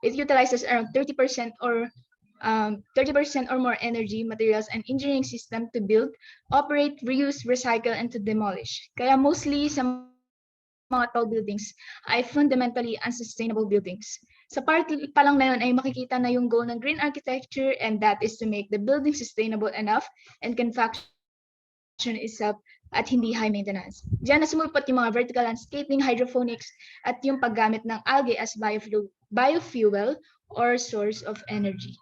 [SPEAKER 10] it utilizes around 30% or 30% or more energy, materials, and engineering system to build, operate, reuse, recycle, and to demolish. Kaya mostly sa mga tall buildings ay fundamentally unsustainable buildings. Sa part pa lang na yun ay makikita na yung goal ng green architecture, and that is to make the building sustainable enough and can function itself at hindi high maintenance. Diyan na sumulpot yung mga vertical landscaping, hydroponics, at yung paggamit ng algae as biofuel or source of energy.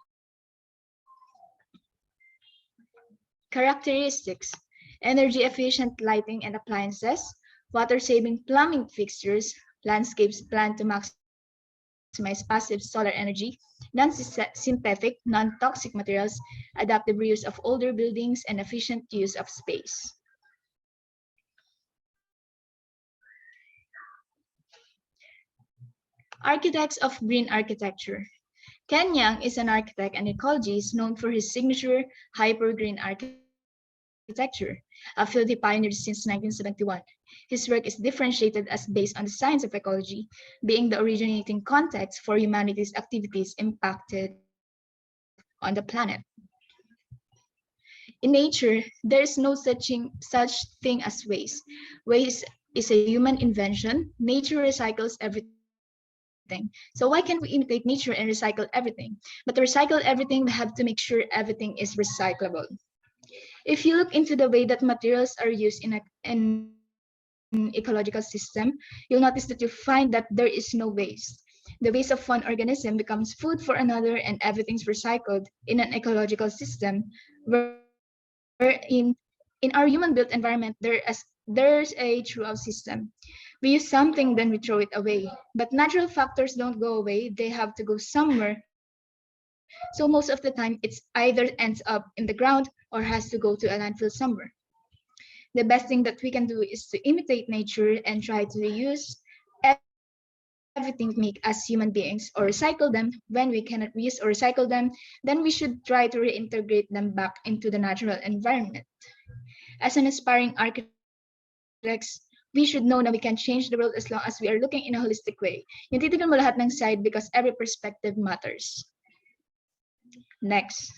[SPEAKER 10] Characteristics: energy efficient lighting and appliances, water-saving plumbing fixtures, landscapes planned to maximize passive solar energy, non-synthetic, non-toxic materials, adaptive reuse of older buildings, and efficient use of space. Architects of green architecture. Ken Yang is an architect and ecologist known for his signature hyper-green architecture, a field he pioneered since 1971. His work is differentiated as based on the science of ecology, being the originating context for humanity's activities impacted on the planet. In nature, there is no such thing as waste. Waste is a human invention. Nature recycles everything. So why can't we imitate nature and recycle everything? But to recycle everything, we have to make sure everything is recyclable. If you look into the way that materials are used in an ecological system, you'll notice that you find that there is no waste. The waste of one organism becomes food for another, and everything's recycled in an ecological system where in our human-built environment, there's a throughout system. We use something, then we throw it away. But natural factors don't go away, they have to go somewhere. So most of the time, it's either ends up in the ground or has to go to a landfill somewhere. The best thing that we can do is to imitate nature and try to reuse everything we make as human beings, or recycle them. When we cannot reuse or recycle them, then we should try to reintegrate them back into the natural environment. As an aspiring architects, we should know that we can change the world as long as we are looking in a holistic way. Yung titignan mo lahat ng side because every perspective matters. Next,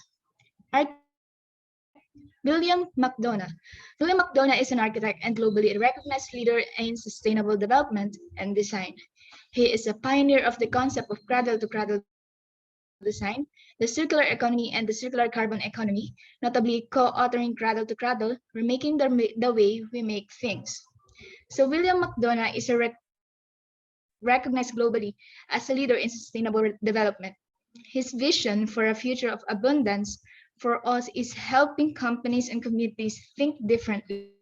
[SPEAKER 10] William McDonough. William McDonough is an architect and globally recognized leader in sustainable development and design. He is a pioneer of the concept of cradle-to-cradle design, the circular economy, and the circular carbon economy, notably co-authoring Cradle-to-Cradle, remaking the way we make things. So William McDonough is recognized globally as a leader in sustainable development. His vision for a future of abundance for us is helping companies and communities think differently.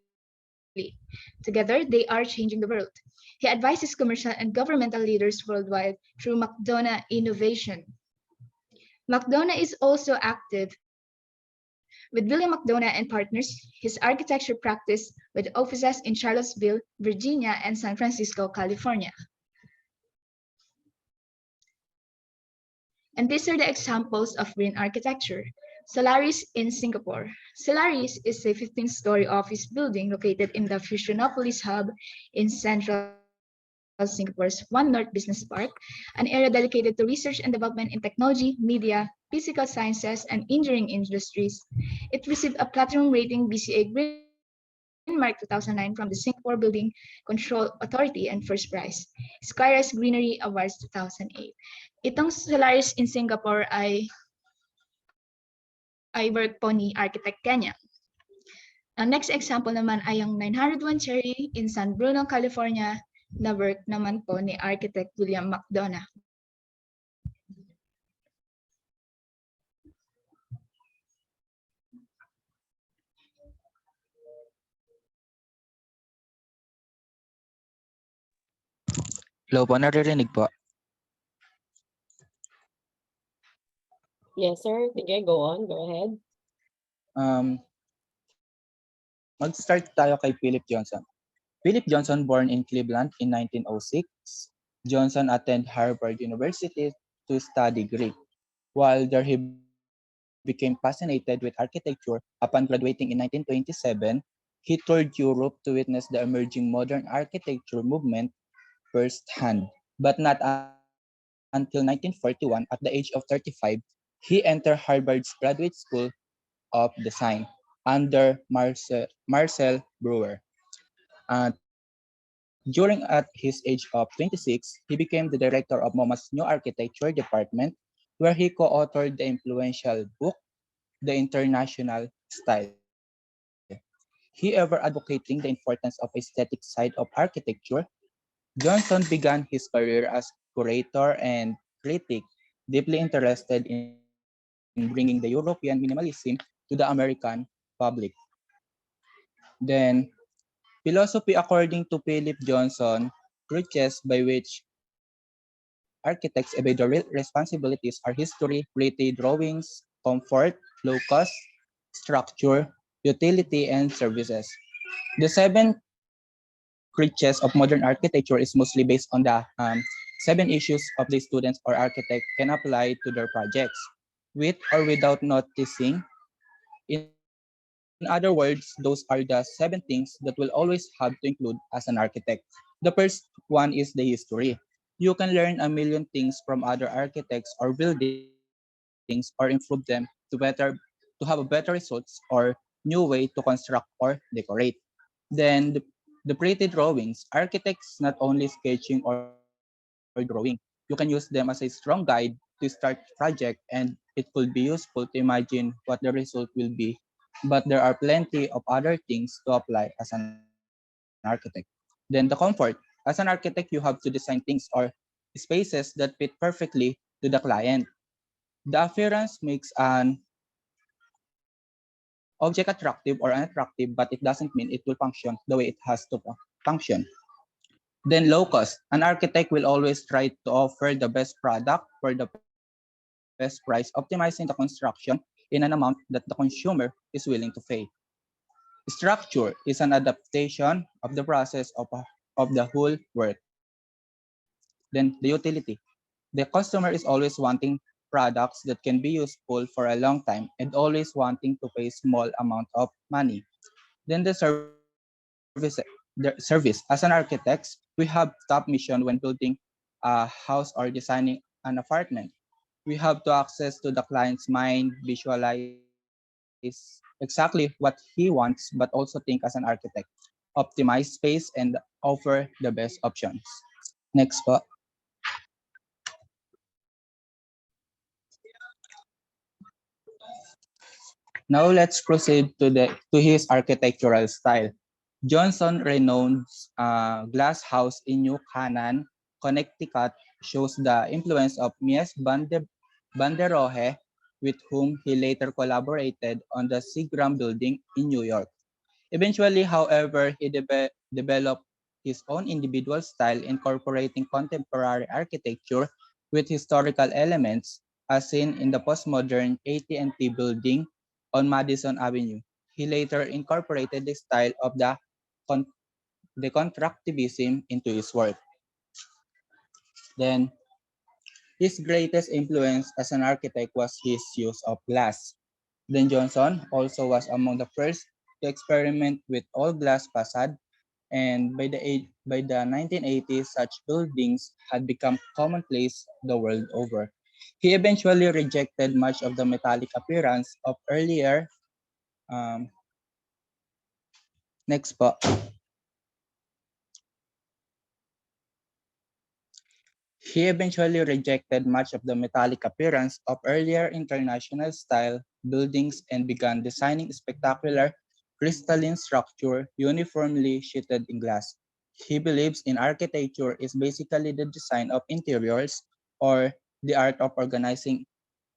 [SPEAKER 10] Together, they are changing the world. He advises commercial and governmental leaders worldwide through McDonough Innovation. McDonough is also active with William McDonough and Partners, his architecture practice with offices in Charlottesville, Virginia, and San Francisco, California. And these are the examples of green architecture. Solaris in Singapore. Solaris is a 15-story office building located in the Fusionopolis hub in central Singapore's One North Business Park, an area dedicated to research and development in technology, media, physical sciences, and engineering industries. It received a platinum rating BCA Green Mark 2009 from the Singapore Building Control Authority and first prize, Skyrise Greenery Awards 2008. Itong Solaris in Singapore ay work po ni Architect Kenya. Ang next example naman ay ang 901 Cherry in San Bruno, California, na work naman po ni Architect William McDonough.
[SPEAKER 11] Hello po, naririnig po.
[SPEAKER 1] Yes, sir. Sige, go on. Go ahead.
[SPEAKER 11] Mag-start tayo kay Philip Johnson. Philip Johnson, born in Cleveland in 1906. Johnson attended Harvard University to study Greek. While there, he became fascinated with architecture. Upon graduating in 1927, he toured Europe to witness the emerging modern architecture movement firsthand. But not until 1941, at the age of 35, he entered Harvard's graduate school of design under Marcel Breuer. During at his age of 26, he became the director of MoMA's new architecture department, where he co-authored the influential book, The International Style. He ever advocating the importance of aesthetic side of architecture. Johnson began his career as curator and critic, deeply interested in bringing the European minimalism to the American public. Then, philosophy according to Philip Johnson, crutches by which architects evade their real responsibilities are history, pretty drawings, comfort, low cost, structure, utility, and services. The seven crutches of modern architecture is mostly based on the seven issues of the students or architect can apply to their projects, with or without noticing. In other words, those are the seven things that will always have to include as an architect. The first one is the history. You can learn a million things from other architects or buildings or improve them to have a better results or new way to construct or decorate. Then the pretty drawings. Architects not only sketching or drawing. You can use them as a strong guide to start project, and it could be useful to imagine what the result will be. But there are plenty of other things to apply as an architect. Then the comfort. As an architect, you have to design things or spaces that fit perfectly to the client. The appearance makes an object attractive or unattractive, but it doesn't mean it will function the way it has to function. Then low cost. An architect will always try to offer the best product for the best price, optimizing the construction in an amount that the consumer is willing to pay. Structure is an adaptation of the process of the whole work. Then the utility. The customer is always wanting products that can be useful for a long time and always wanting to pay small amount of money. Then the service. As an architects, we have top mission when building a house or designing an apartment. We have to access to the client's mind, visualize exactly what he wants, but also think as an architect, optimize space, and offer the best options. Next po. Now let's proceed to his architectural style. Johnson Renaud's glass house in New Canaan, Connecticut, shows the influence of Mies van der Rohe, with whom he later collaborated on the Seagram building in New York. Eventually, however, he developed his own individual style, incorporating contemporary architecture with historical elements, as seen in the postmodern AT&T building on Madison Avenue. He later incorporated the style of con- the constructivism into his work. Then, his greatest influence as an architect was his use of glass. Then Johnson also was among the first to experiment with all glass facade, and by the 1980s, such buildings had become commonplace the world over. He eventually rejected much of the metallic appearance of earlier. Um, Next po. He eventually rejected much of the metallic appearance of earlier international style buildings and began designing spectacular crystalline structure uniformly sheeted in glass. He believes in architecture is basically the design of interiors, or the art of organizing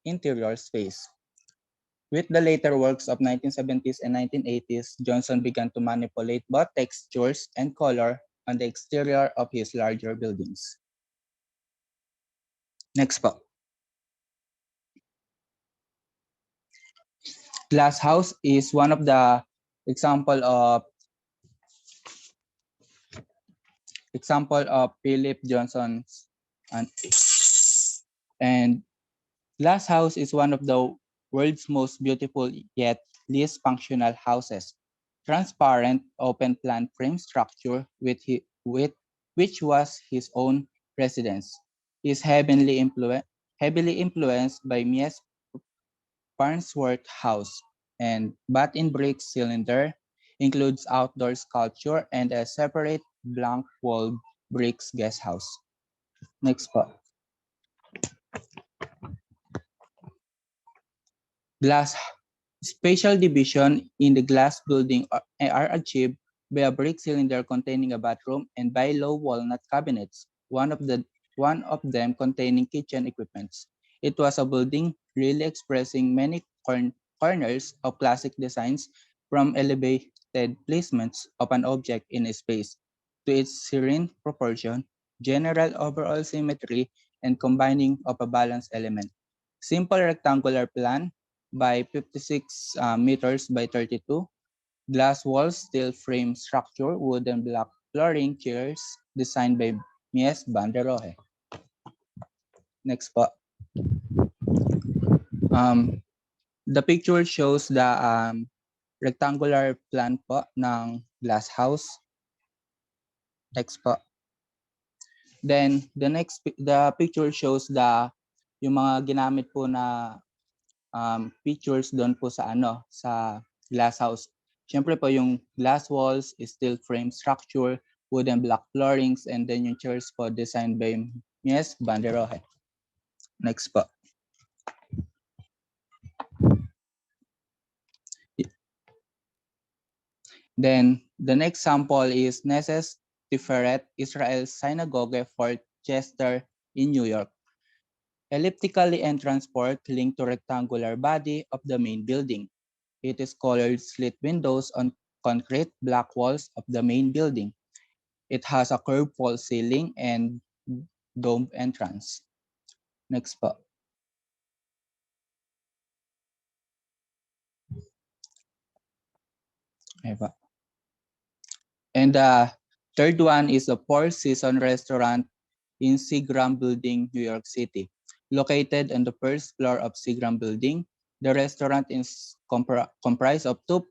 [SPEAKER 11] interior space. With the later works of 1970s and 1980s, Johnson began to manipulate both textures and color on the exterior of his larger buildings. Next po. Glass house is one of the example of Philip Johnson's and glass house is one of the world's most beautiful yet least functional houses. Transparent, open plan frame structure with which was his own residence. Is heavily influenced by Mies Farnsworth House, and but in brick cylinder includes outdoor sculpture and a separate blank walled bricks guest house. Next po. Glass spatial division in the glass building are achieved by a brick cylinder containing a bathroom and by low walnut cabinets, one of them containing kitchen equipments. It was a building really expressing many corners of classic designs, from elevated placements of an object in a space to its serene proportion, general overall symmetry, and combining of a balanced element. Simple rectangular plan by 56 meters by 32, glass walls, steel frame structure, wooden block flooring, chairs, designed by Mies van der Rohe. Next po. The picture shows the rectangular plan po ng glass house. Next po. Then the picture shows yung mga ginamit po na features doon po sa glass house. Siyempre po yung glass walls, steel frame structure, wooden block floorings, and then yung chairs po designed by Mies van der Rohe. Next po. Then the next sample is Knesset Tiferet Israel Synagogue, Fort Chester in New York. Elliptically entrance port linked to rectangular body of the main building. It is colored slit windows on concrete block walls of the main building. It has a curved false ceiling and domed entrance. Next po. Okay po. And the third one is the Four Seasons Restaurant in Seagram Building, New York City. Located on the first floor of Seagram Building, the restaurant is comprised of two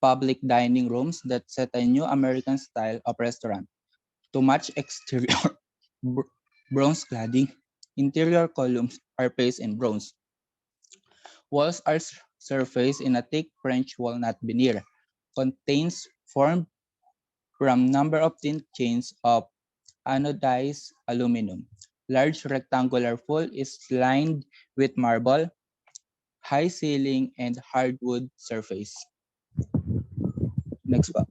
[SPEAKER 11] public dining rooms that set a new American style of restaurant. To match exterior bronze cladding, interior columns are faced in bronze. Walls are surfaced in a thick French walnut veneer. Contains formed from number of thin chains of anodized aluminum. Large rectangular pool is lined with marble, high ceiling, and hardwood surface. Next po.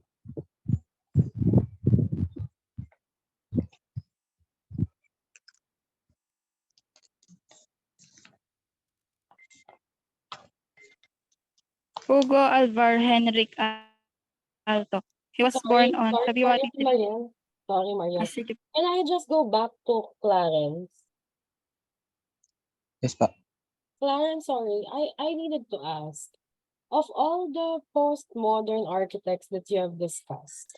[SPEAKER 6] Hugo Alvar Henrik Alto. He was born on February 3.
[SPEAKER 1] Sorry, Maria.
[SPEAKER 6] Sige.
[SPEAKER 1] Can I just go back to Clarence?
[SPEAKER 11] Yes po.
[SPEAKER 1] Clarence, sorry, I needed to ask. Of all the postmodern architects that you have discussed,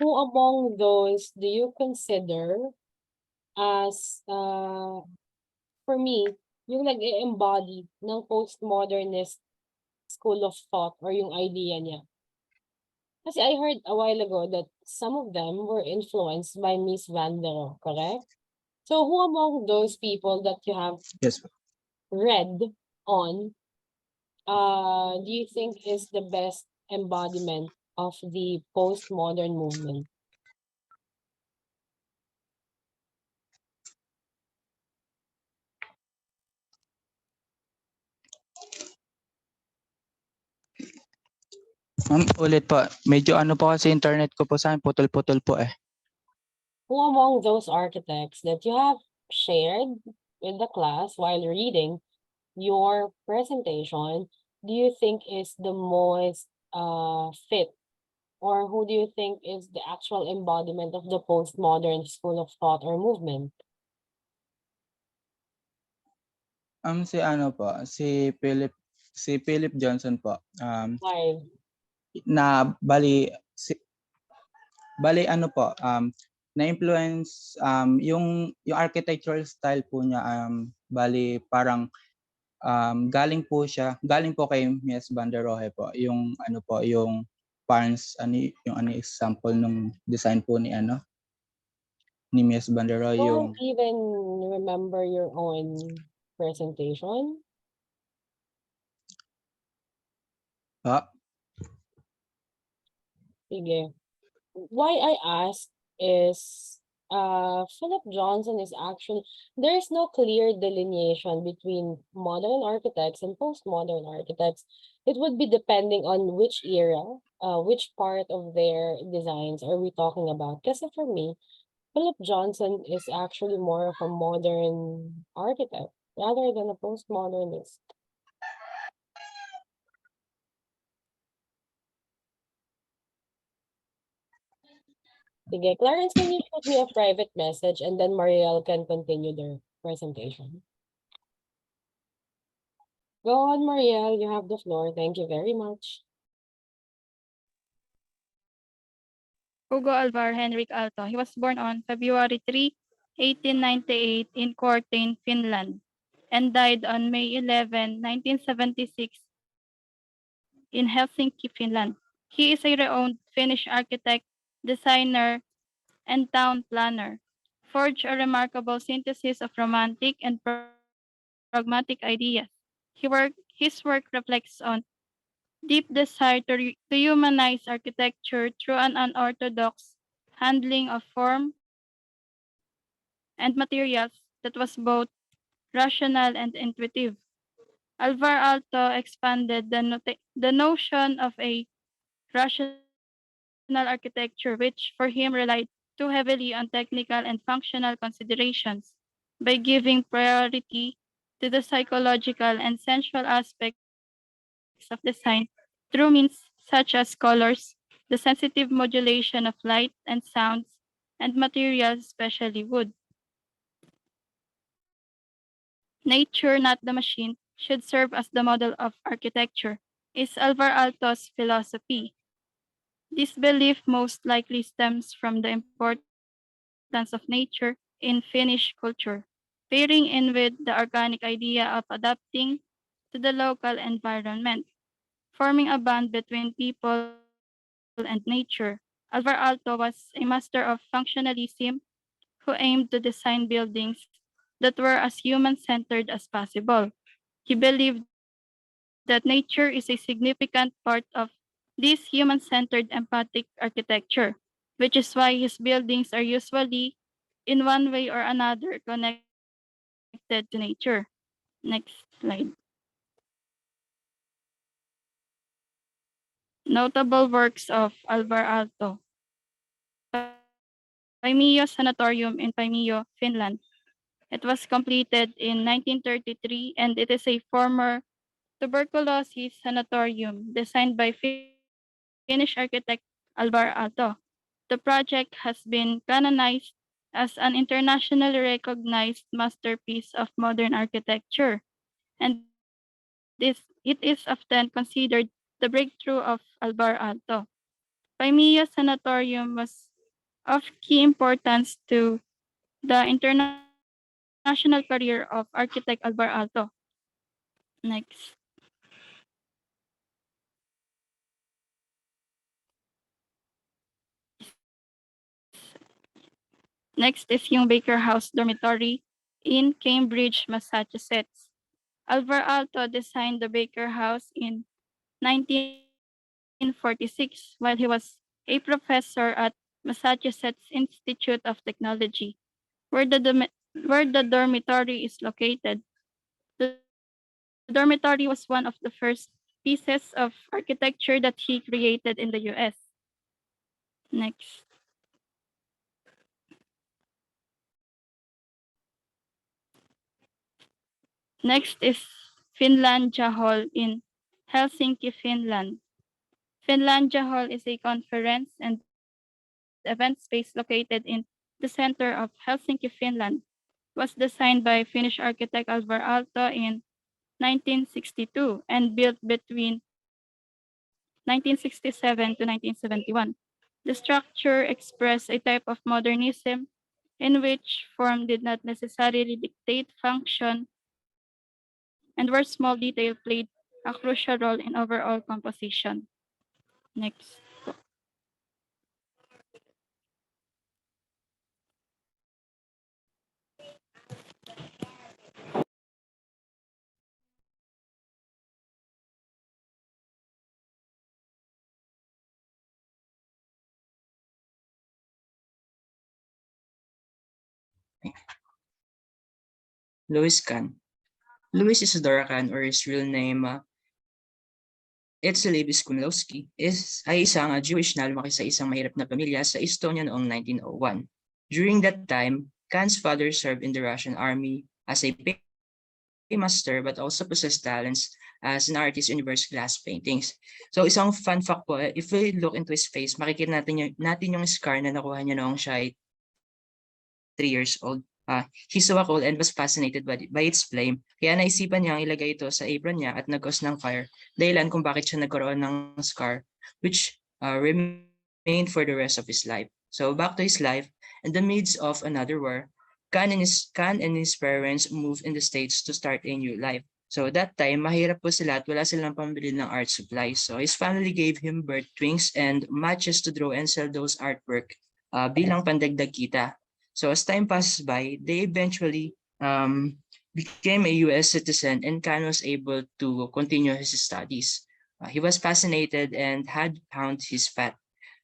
[SPEAKER 1] who among those do you consider as, for me, yung nag-embody ng postmodernist school of thought or yung idea niya? Kasi I heard a while ago that some of them were influenced by Miss Van der Rohe, correct? So who among those people that you have
[SPEAKER 11] Yes po.
[SPEAKER 1] read on, do you think is the best embodiment of the postmodern movement?
[SPEAKER 11] Ma'am, ulit po. Medyo ano po kasi internet ko po sa akin, putol-putol po eh.
[SPEAKER 1] Who among those architects that you have shared with the class while reading your presentation do you think is the most fit, or who do you think is the actual embodiment of the postmodern school of thought or movement?
[SPEAKER 11] Si ano po, si Philip Johnson po.
[SPEAKER 1] Why?
[SPEAKER 11] Na bali ano po, na-influence yung architectural style po niya, bali parang galing po kay Mies van der Rohe po. Yung ano po, yung Barnes, yung example nung design po ni Mies van der Rohe,
[SPEAKER 1] Don't
[SPEAKER 11] yung
[SPEAKER 1] even remember your own presentation? Sige. Why I ask is Philip Johnson is actually, there is no clear delineation between modern architects and postmodern architects. It would be depending on which era, which part of their designs are we talking about. Kasi for me, Philip Johnson is actually more of a modern architect rather than a postmodernist. Sige, Clarence, can you shoot me a private message and then Marielle can continue their presentation? Go on, Marielle, you have the floor. Thank you very much.
[SPEAKER 6] Hugo Alvar Henrik Alto. He was born on February 3, 1898 in Cortain, Finland, and died on May 11, 1976 in Helsinki, Finland. He is a renowned Finnish architect, designer, and town planner. Forged a remarkable synthesis of romantic and pragmatic ideas. His work reflects on deep desire to humanize architecture through an unorthodox handling of form and materials that was both rational and intuitive. Alvar Aalto expanded the notion of a rational architecture, which for him relied too heavily on technical and functional considerations, by giving priority to the psychological and sensual aspects of design through means such as colors, the sensitive modulation of light and sounds, and materials, especially wood. Nature, not the machine, should serve as the model of architecture, is Alvar Aalto's philosophy. This belief most likely stems from the importance of nature in Finnish culture, pairing in with the organic idea of adapting to the local environment, forming a bond between people and nature. Alvar Aalto was a master of functionalism who aimed to design buildings that were as human-centered as possible. He believed that nature is a significant part of this human-centered empathic architecture, which is why his buildings are usually, in one way or another, connected to nature. Next slide. Notable works of Alvar Aalto. Paimio Sanatorium in Paimio, Finland. It was completed in 1933 and it is a former tuberculosis sanatorium designed by Finnish architect Alvar Aalto. The project has been canonized as an internationally recognized masterpiece of modern architecture, and it is often considered the breakthrough of Alvar Aalto. Paimia Sanatorium was of key importance to the international career of architect Alvar Aalto. Next. Next is yung Baker House Dormitory in Cambridge, Massachusetts. Alvar Aalto designed the Baker House in 1946 while he was a professor at Massachusetts Institute of Technology, where the dormitory is located. The dormitory was one of the first pieces of architecture that he created in the US. Next. Next is Finlandia Hall in Helsinki, Finland. Finlandia Hall is a conference and event space located in the center of Helsinki, Finland. was designed by Finnish architect Ar2A in 1962 and built between 1967 to 1971. The structure expressed a type of modernism in which form did not necessarily dictate function and where small detail played a crucial role in overall composition. Next.
[SPEAKER 3] Louis Kahn. Louis Isidore Kahn, or his real name, Etzalibis Kunlowski, ay isang Jewish na lumaki sa isang mahirap na pamilya sa Estonia noong 1901. During that time, Kahn's father served in the Russian army as a paymaster but also possessed talents as an artist in reverse glass paintings. So isang fun fact po, if we look into his face, makikita natin yung scar na nakuha niya noong siya ay 3 years old. He saw a coal and was fascinated by its flame. Kaya naisipan niyang ilagay ito sa apron niya at nag-cause ng fire. Dahilan kung bakit siya nagkaroon ng scar, which remained for the rest of his life. So back to his life, in the midst of another war, Kahn and his parents moved in the States to start a new life. So that time, mahirap po sila at wala silang pambili ng art supplies. So his family gave him bird twins and matches to draw and sell those artwork bilang pandagdag kita. So as time passes by, they eventually became a US citizen and Kahn was able to continue his studies. He was fascinated and had found his path.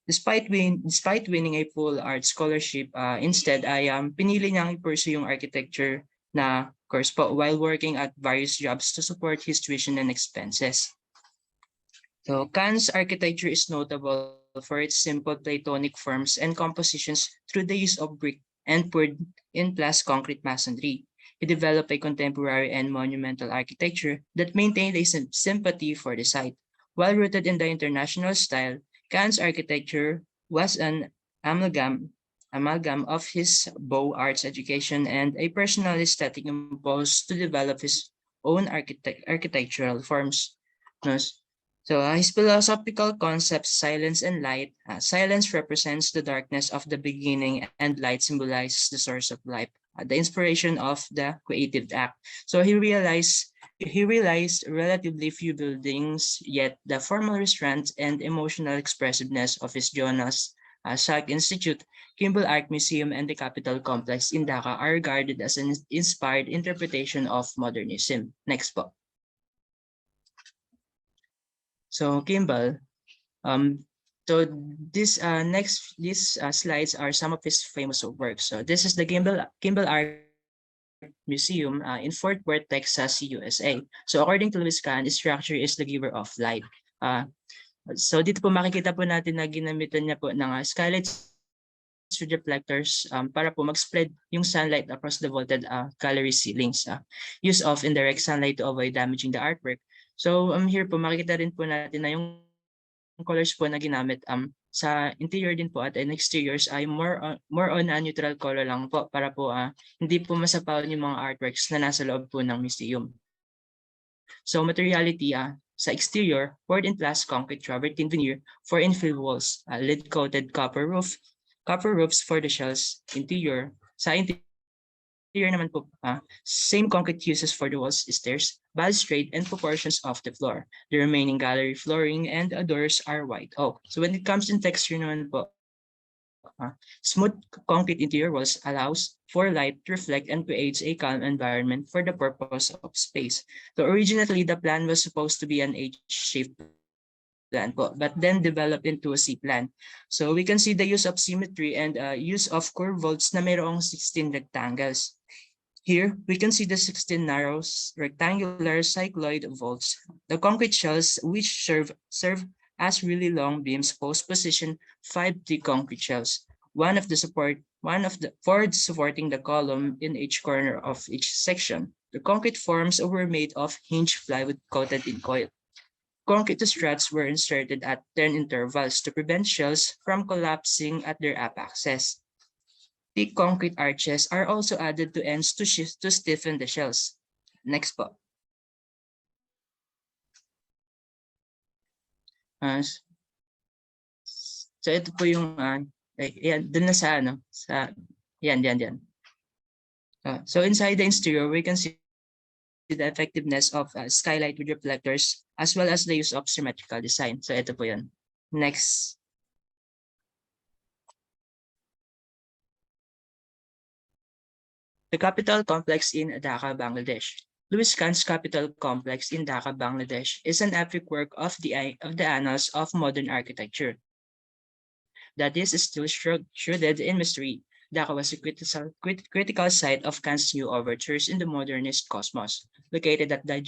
[SPEAKER 3] Despite winning a full art scholarship, instead ay pinili niyang i-pursue yung architecture na course po while working at various jobs to support his tuition and expenses. So Kahn's architecture is notable for its simple Platonic forms and compositions through the use of brick and poured in plus concrete masonry. He developed a contemporary and monumental architecture that maintained a sympathy for the site. While rooted in the international style, Kahn's architecture was an amalgam of his Beaux Arts education and a personal aesthetic impulse to develop his own architectural forms. So his philosophical concepts, silence and light. Silence represents the darkness of the beginning and light symbolizes the source of life, the inspiration of the creative act. So he realized relatively few buildings, yet the formal restraint and emotional expressiveness of his Jonas Salk Institute, Kimball Art Museum, and the Capitol Complex in Dhaka are regarded as an inspired interpretation of modernism. Next po. So Kimball, so these slides are some of his famous works. So this is the Kimball Art Museum in Fort Worth, Texas, USA. So according to Louis Kahn, structure is the giver of light. So dito po makikita po natin na ginamitan niya po ng skylights reflectors para po mag-spread yung sunlight across the vaulted gallery ceilings. Use of indirect sunlight to avoid damaging the artwork. So here po makikita rin po natin na yung colors po na ginamit sa interior din po at in exteriors ay more on a neutral color lang po para po hindi po masapaw yung mga artworks na nasa loob po ng museum. So materiality sa exterior, poured in plus concrete travertine veneer for infill walls, lead coated copper roofs for the shells. Sa interior naman po, same concrete uses for the walls, stairs, balustrade, and proportions of the floor. The remaining gallery flooring and doors are white oak. So when it comes in texture naman po, smooth concrete interior walls allows for light to reflect and creates a calm environment for the purpose of space. So originally, the plan was supposed to be an H-shaped plan po, but then developed into a C-plan. So we can see the use of symmetry and use of curved vaults na mayroong 16 rectangles. Here, we can see the 16 narrow rectangular cycloid vaults. The concrete shells, which serve as really long beams, post-position 5 thick concrete shells, one for supporting the column in each corner of each section. The concrete forms were made of hinged plywood coated in coil. Concrete struts were inserted at 10 intervals to prevent shells from collapsing at their apexes. Thick concrete arches are also added to ends to stiffen the shells. Next po. Uh, so ito po yung yan, dun na sa yan. So inside the interior, we can see the effectiveness of skylight with reflectors as well as the use of symmetrical design. So ito po yun. Next. The capital complex in Dhaka, Bangladesh. Louis Khan's capital complex in Dhaka, Bangladesh is an epic work of the annals of modern architecture that is still shrouded in mystery. Dhaka was a critical site of Kant's new overtures in the modernist cosmos, located at the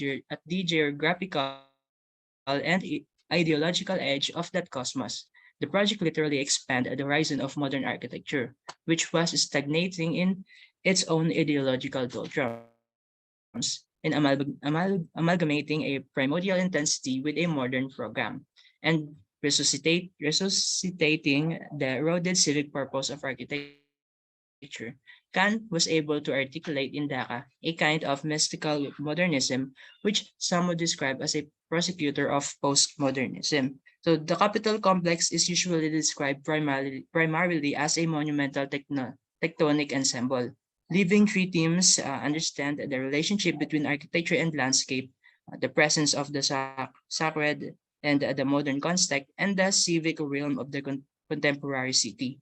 [SPEAKER 3] geographical and ideological edge of that cosmos. The project literally expanded the horizon of modern architecture, which was stagnating in its own ideological doldrums, in amalgamating a primordial intensity with a modern program, and resuscitating the eroded civic purpose of architecture. Kant was able to articulate in Dhaka a kind of mystical modernism, which some would describe as a prosecutor of postmodernism. So the capital complex is usually described primarily as a monumental tectonic ensemble. Living three themes understand the relationship between architecture and landscape, the presence of the sacred and the modern context, and the civic realm of the contemporary city.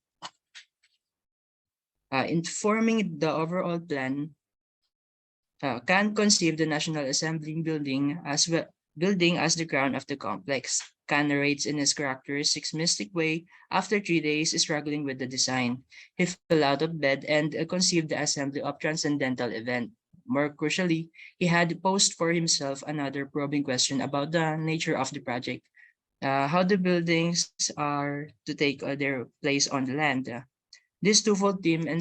[SPEAKER 3] In forming the overall plan, Kant conceived the National Assembly building as the crown of the complex. Kant narrates in his characteristic mystic way, after 3 days struggling with the design, he fell out of bed and conceived the assembly of transcendental event. More crucially, he had posed for himself another probing question about the nature of the project, how the buildings are to take their place on the land. This twofold theme and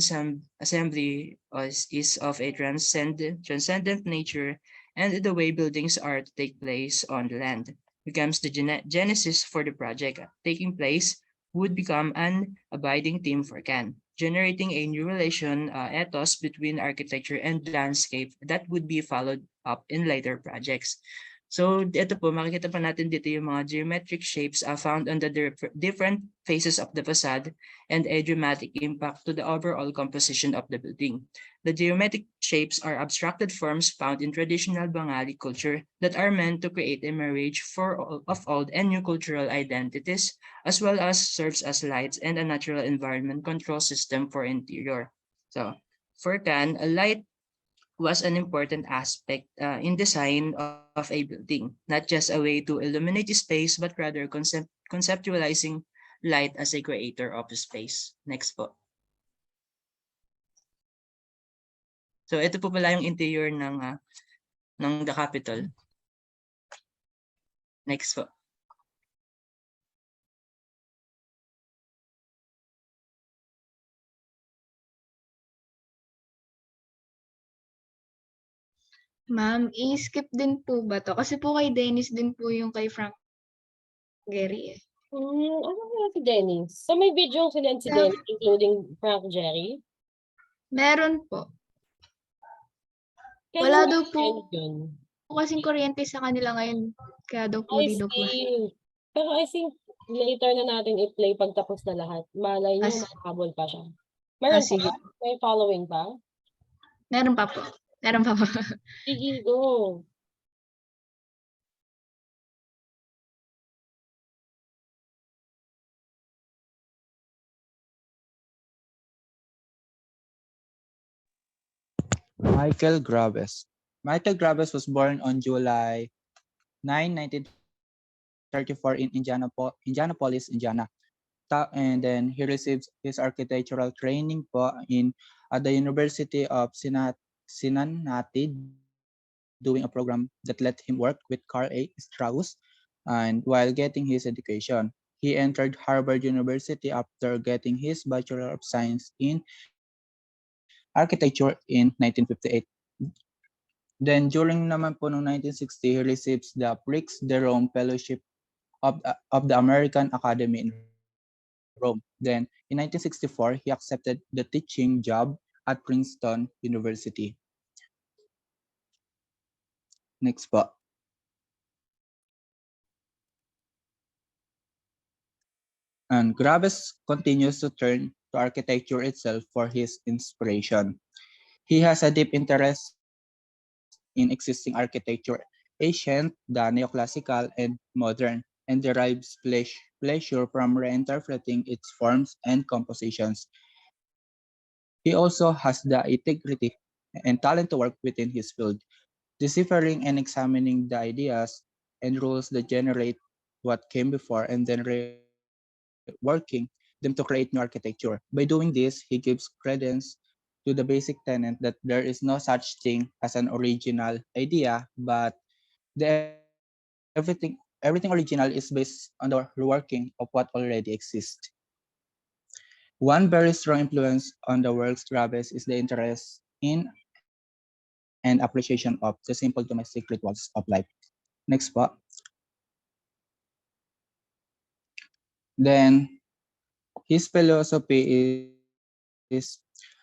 [SPEAKER 3] assembly is of a transcendent nature, and the way buildings are to take place on the land becomes the genesis for the project. Taking place would become an abiding theme for Kant, generating a new relation ethos between architecture and landscape that would be followed up in later projects. So ito po, makikita pa natin dito yung mga geometric shapes found on the different faces of the facade and a dramatic impact to the overall composition of the building. The geometric shapes are abstracted forms found in traditional Bengali culture that are meant to create a marriage of old and new cultural identities, as well as serves as lights and a natural environment control system for interior. So for Khan, a light was an important aspect in design of a building, not just a way to illuminate space, but rather conceptualizing light as a creator of space. Next po. So ito po pala yung interior ng the Capitol. Next po.
[SPEAKER 10] Ma'am, i-skip din po ba to? Kasi po kay Dennis din po yung kay Frank Gary eh.
[SPEAKER 1] Ano nga si Dennis? So may video sila si Dennis, including Frank Jerry?
[SPEAKER 10] Meron po.
[SPEAKER 1] Kailan
[SPEAKER 10] Wala
[SPEAKER 1] ba
[SPEAKER 10] daw po
[SPEAKER 1] end yun?
[SPEAKER 10] kasing kuryente sa kanila ngayon. Kaya daw po
[SPEAKER 1] I
[SPEAKER 10] di daw po.
[SPEAKER 1] see. Pero I think later na natin i-play pag tapos na lahat. Malay nyo,
[SPEAKER 10] As-
[SPEAKER 1] makahabol pa siya. Meron pa
[SPEAKER 10] sige.
[SPEAKER 1] ba? May following pa?
[SPEAKER 10] Meron pa po. Meron pa po.
[SPEAKER 1] Sige, go.
[SPEAKER 11] Michael Graves. Michael Graves was born on July 9, 1934 in Indianapolis, Indiana. And then he received his architectural training po at the University of Cincinnati, doing a program that let him work with Carl A. Strauss. And while getting his education, he entered Harvard University after getting his Bachelor of Science in Architecture in 1958. Then during naman po noong 1960, he receives the Prix de Rome Fellowship of the American Academy in Rome. Rome. Then, in 1964, he accepted the teaching job at Princeton University. Next po. And Graves continues to turn to architecture itself for his inspiration. He has a deep interest in existing architecture, ancient, the neoclassical, and modern, and derives pleasure from reinterpreting its forms and compositions. He also has the integrity and talent to work within his field, deciphering and examining the ideas and rules that generate what came before and then reworking them to create new architecture. By doing this, he gives credence to the basic tenet that there is no such thing as an original idea, but everything original is based on the reworking of what already exists. One very strong influence on the works Graves is the interest in and appreciation of the simple domestic rituals of life. Next po. Then his philosophy is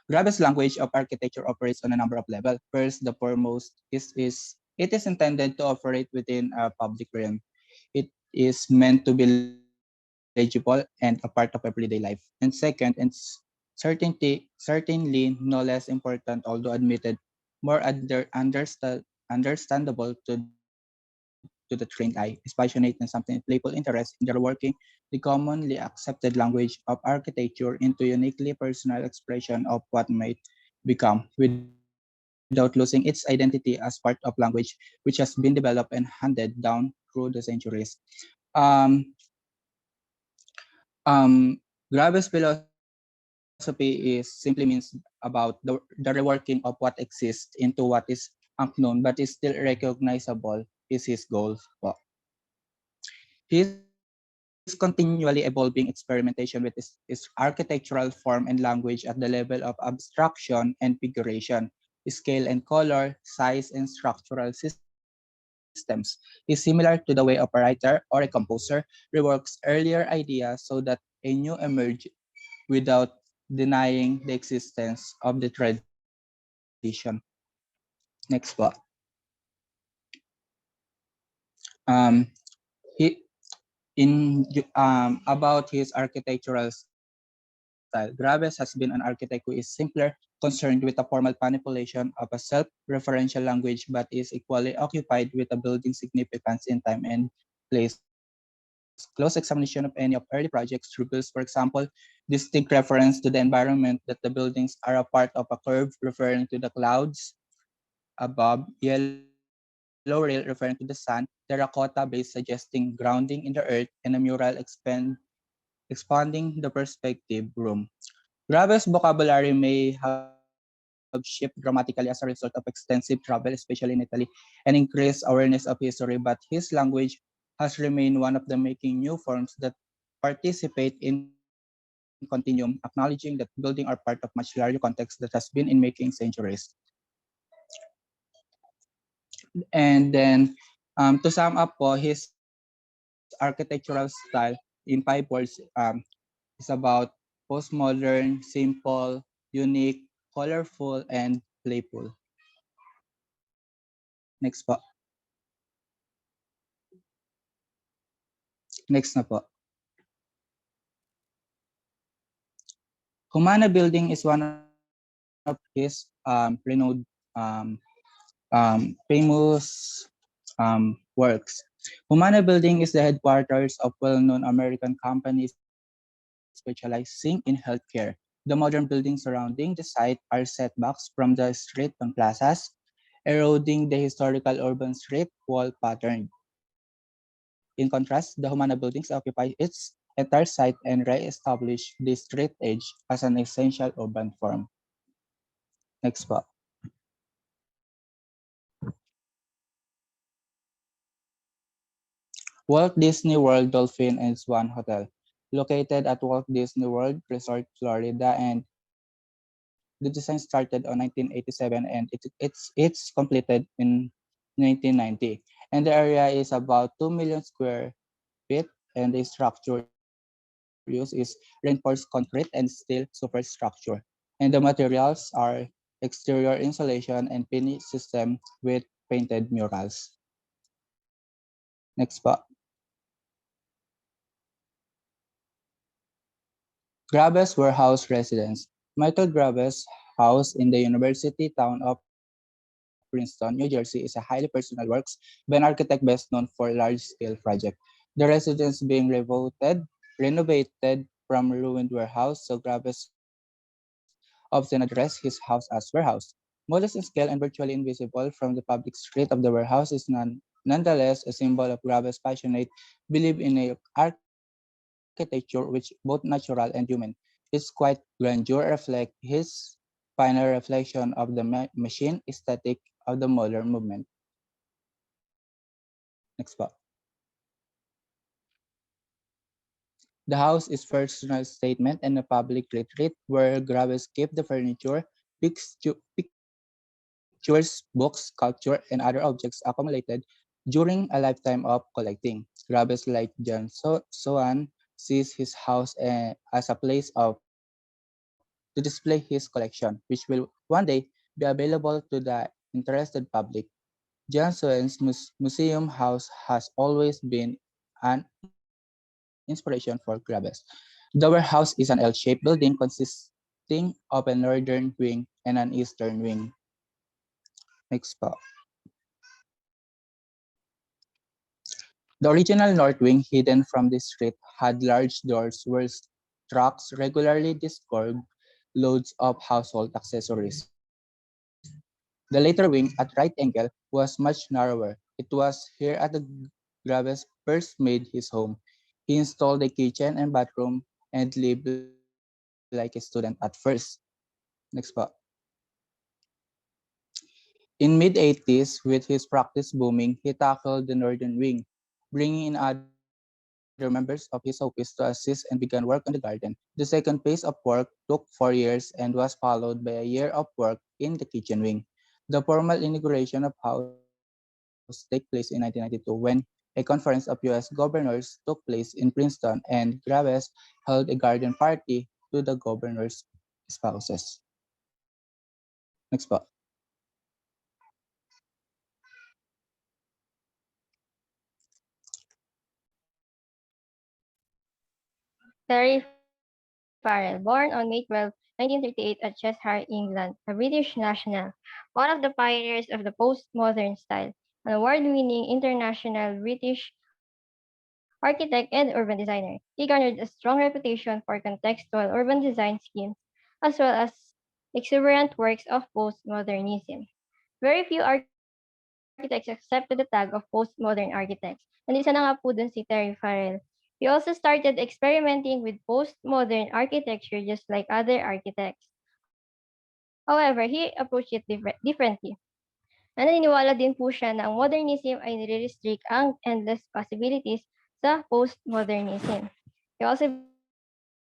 [SPEAKER 11] Graves' language of architecture operates on a number of levels. First, the foremost it is intended to operate within a public realm. It is meant to be legible and a part of everyday life. And second, and certainly no less important, although admitted, more understandable to the trained eye, is passionate and something playful interest in the reworking the commonly accepted language of architecture into uniquely personal expression of what might become, without losing its identity as part of language which has been developed and handed down through the centuries. Um, Graves' philosophy is simply means about the reworking of what exists into what is unknown but is still recognizable is his goal po. He is continually evolving experimentation with his architectural form and language at the level of abstraction and figuration, scale and color, size and structural systems. Is similar to the way of a writer or a composer reworks earlier ideas so that a new emerge without denying the existence of the tradition. Next po. Um, he, about his architectural style, Graves has been an architect who is simpler, concerned with the formal manipulation of a self-referential language, but is equally occupied with the building significance in time and place. Close examination of any of early projects reveals, for example, distinct reference to the environment that the buildings are a part of a curve referring to the clouds above, yellow rail referring to the sun, terracotta base suggesting grounding in the earth, and a mural expanding the perspective room. Graves' vocabulary may have shifted dramatically as a result of extensive travel, especially in Italy, and increased awareness of history, but his language has remained one of the making new forms that participate in continuum, acknowledging that building are part of much larger context that has been in making centuries. And then to sum up po, his architectural style in 5 words is about postmodern, simple, unique, colorful, and playful. Next po. Next na po. Humana Building is one of his renowned famous works. Humana Building is the headquarters of well-known American company specializing in healthcare. The modern buildings surrounding the site are setbacks from the street and plazas, eroding the historical urban street wall pattern. In contrast, the Humana Buildings occupy its entire site and re-establish the street edge as an essential urban form. Next po. Walt Disney World Dolphin and Swan Hotel, located at Walt Disney World Resort, Florida, and the design started on 1987 and it's completed in 1990. And the area is about 2 million square feet, and the structure is 1 use is reinforced concrete and steel superstructure. And the materials are exterior insulation and finish system with painted murals. Next po. Graves warehouse residence. Michael Graves' house in the university town of Princeton, New Jersey is a highly personal works by an architect best known for large-scale project. The residence being renovated from ruined warehouse, so Graves often addressed his house as warehouse. Modest in scale and virtually invisible from the public street of the warehouse is nonetheless a symbol of Graves' passionate belief in a architecture which both natural and human. Its quiet grandeur reflect his final reflection of the machine aesthetic of the modern movement. Next po. The house is personal statement and a public retreat where Graves kept the furniture, pictures, books, sculpture, and other objects accumulated during a lifetime of collecting. Graves, like John Soane, sees his house as a place to display his collection, which will one day be available to the interested public. John Soane's museum house has always been an inspiration for Graves. The warehouse is an L-shaped building consisting of a northern wing and an eastern wing. Next po. The original north wing, hidden from the street, had large doors where trucks regularly disgorged loads of household accessories. The later wing, at right angle, was much narrower. It was here at the Graves first made his home. He installed a kitchen and bathroom and lived like a student at first. Next po. In mid-80s, with his practice booming, he tackled the northern wing, bringing in other members of his office to assist and began work on the garden. The second phase of work took 4 years and was followed by a year of work in the kitchen wing. The formal inauguration of house took place in 1992 when a conference of US governors took place in Princeton and Graves held a garden party to the governor's spouses. Next po.
[SPEAKER 9] Terry Farrell, born on May 12, 1938 at Cheshire, England, a British national, one of the pioneers of the postmodern style, an award-winning international British architect and urban designer. He garnered a strong reputation for contextual urban design schemes, as well as exuberant works of postmodernism. Very few architects accepted the tag of postmodern architects. And isa na nga po dun si Terry Farrell. He also started experimenting with postmodern architecture just like other architects. However, he approached it differently. Naniniwala din po siya na ang modernism ay nire-restrict ang endless possibilities sa postmodernism. He also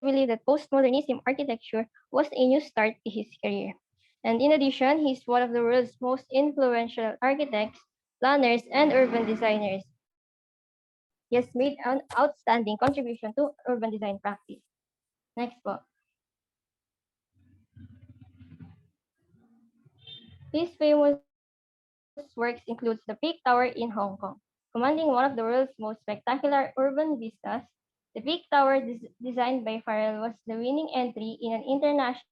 [SPEAKER 9] believed that postmodernism architecture was a new start to his career. And in addition, he's one of the world's most influential architects, planners, and urban designers. He has made an outstanding contribution to urban design practice. Next po. His famous works includes the Peak Tower in Hong Kong. Commanding one of the world's most spectacular urban vistas, the Peak Tower designed by Farrell was the winning entry in an international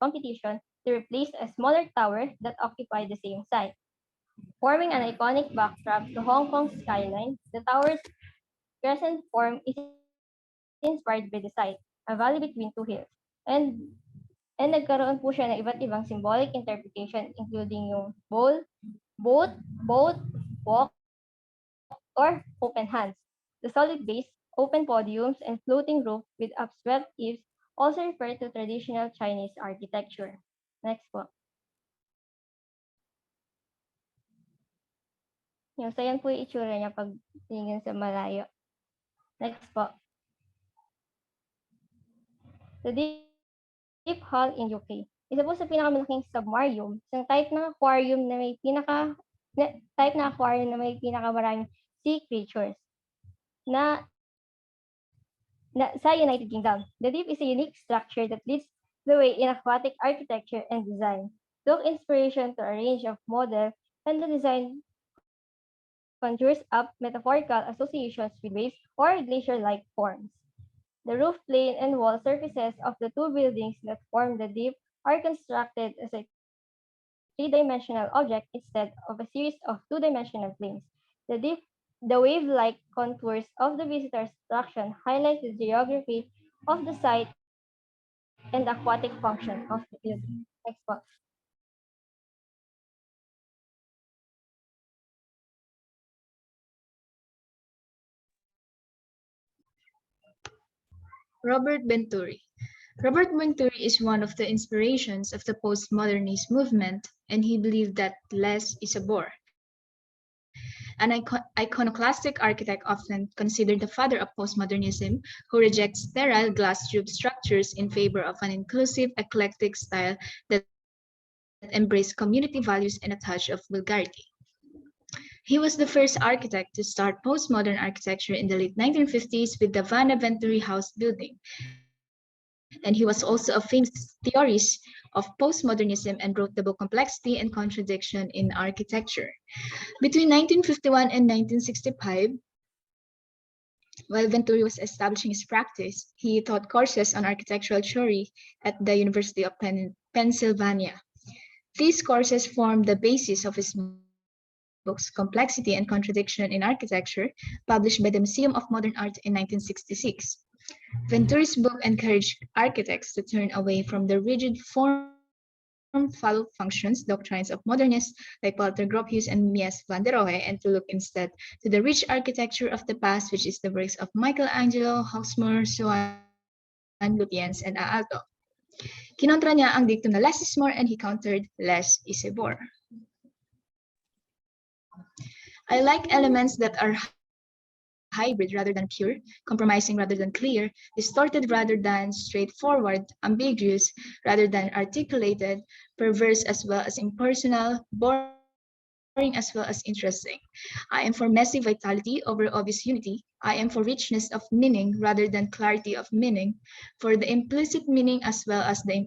[SPEAKER 9] competition to replace a smaller tower that occupied the same site. Forming an iconic backdrop to Hong Kong's skyline, the tower's crescent form is inspired by the site, a valley between two hills. And And nagkaroon po siya ng iba't ibang symbolic interpretation including yung boat, walk, or open hands. The solid base, open podiums, and floating roof with upswept eaves also refer to traditional Chinese architecture. Next po. Yung so yan po yung itsura niya pag tingin sa malayo. Next po. The Deep Hall in UK. Isa po sa pinakamalaking submarium, isang type na aquarium na may pinakamaraming sea creatures na sa United Kingdom. The Deep is a unique structure that leads the way in aquatic architecture and design. Took inspiration to a range of model, and the design conjures up metaphorical associations with waves or glacier-like forms. The roof plane and wall surfaces of the two buildings that form the Deep are constructed as a three-dimensional object instead of a series of two-dimensional planes. The deep, the wave-like contours of the visitor's attraction highlight the geography of the site and the aquatic function of the building. Next po.
[SPEAKER 10] Robert Venturi. Robert Venturi is one of the inspirations of the postmodernist movement, and he believed that less is a bore. An iconoclastic architect often considered the father of postmodernism, who rejects sterile glass tube structures in favor of an inclusive, eclectic style that embraced community values and a touch of vulgarity. He was the first architect to start postmodern architecture in the late 1950s with the Vanna Venturi House building, and he was also a famous theorist of postmodernism and wrote the book Complexity and Contradiction in Architecture. Between 1951 and 1965, while Venturi was establishing his practice, he taught courses on architectural theory at the University of Pennsylvania. These courses formed the basis of his books Complexity and Contradiction in Architecture, published by the Museum of Modern Art in 1966. Venturi's book encouraged architects to turn away from the rigid form-follow functions doctrines of modernists like Walter Gropius and Mies van der Rohe, and to look instead to the rich architecture of the past, which is the works of Michelangelo, Hawksmoor, Swan, Lutyens, and Aalto. Kinontra niya ang dictum na less is more, and he countered less is a bore. I like elements that are hybrid rather than pure, compromising rather than clear, distorted rather than straightforward, ambiguous rather than articulated, perverse as well as impersonal, boring as well as interesting. I am for messy vitality over obvious unity. I am for richness of meaning rather than clarity of meaning, for the implicit meaning as well as the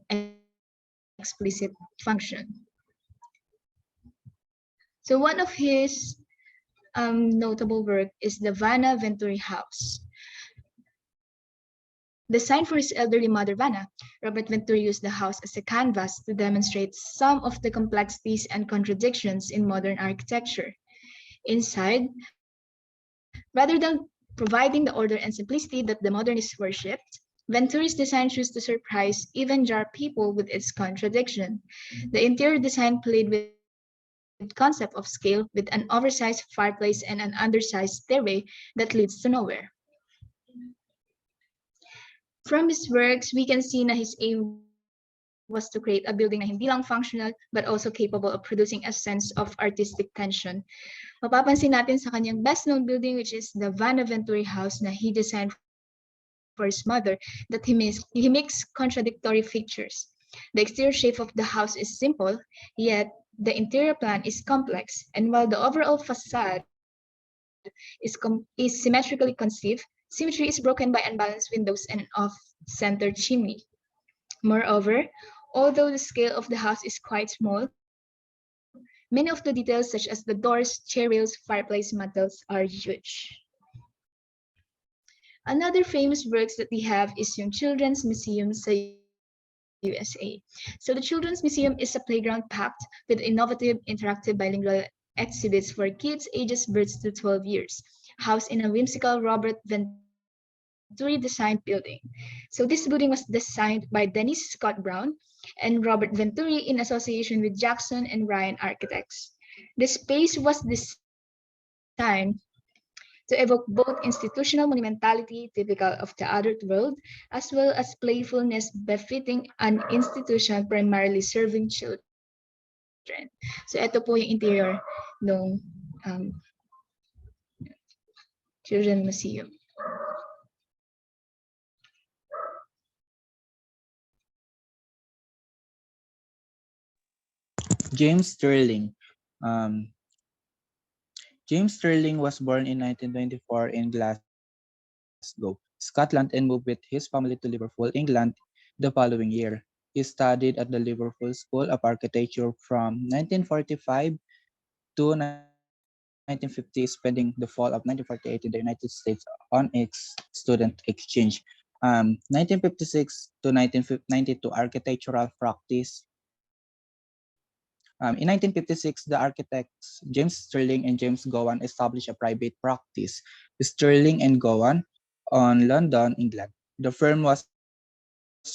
[SPEAKER 10] explicit function. So one of his notable work is the Vanna Venturi House. Designed for his elderly mother Vanna, Robert Venturi used the house as a canvas to demonstrate some of the complexities and contradictions in modern architecture. Inside, rather than providing the order and simplicity that the modernists worshipped, Venturi's design chose to surprise, even jar people with its contradiction. The interior design played with concept of scale with an oversized fireplace and an undersized stairway that leads to nowhere. From his works, we can see na his aim was to create a building na hindi lang functional but also capable of producing a sense of artistic tension. Mapapansin natin sa kanyang best-known building, which is the Vanna Venturi house na he designed for his mother, that he mixed contradictory features. The exterior shape of the house is simple, yet the interior plan is complex, and while the overall facade is symmetrically conceived, symmetry is broken by unbalanced windows and an off-center chimney. Moreover, although the scale of the house is quite small, many of the details such as the doors, chair rails, fireplace mantels are huge. Another famous works that we have is yung Children's Museum sa USA. So the Children's Museum is a playground packed with innovative, interactive bilingual exhibits for kids ages birth to 12 years, housed in a whimsical Robert Venturi designed building. So this building was designed by Dennis Scott Brown and Robert Venturi in association with Jackson and Ryan Architects. The space was designed to evoke both institutional monumentality typical of the adult world, as well as playfulness befitting an institution primarily serving children. So ito po yung interior ng Children's Museum.
[SPEAKER 11] James Sterling. Um, James Sterling was born in 1924 in Glasgow. Scotland and moved with his family to Liverpool, England the following year. He studied at the Liverpool School of Architecture from 1945 to 1950, spending the fall of 1948 in the United States on its student exchange. 1956 to 1992 architectural practice. In 1956, the architects James Stirling and James Gowan established a private practice, Stirling and Gowan, on London, England. The firm was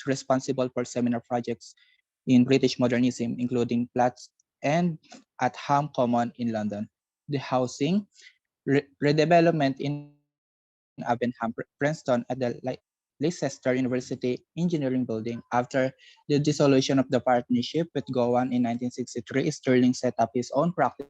[SPEAKER 11] responsible for seminar projects in British modernism, including flats and at Ham Common in London. The housing redevelopment in Avenham, Preston at the Leicester University Engineering Building. After the dissolution of the partnership with Gowan in 1963, Stirling set up his own practice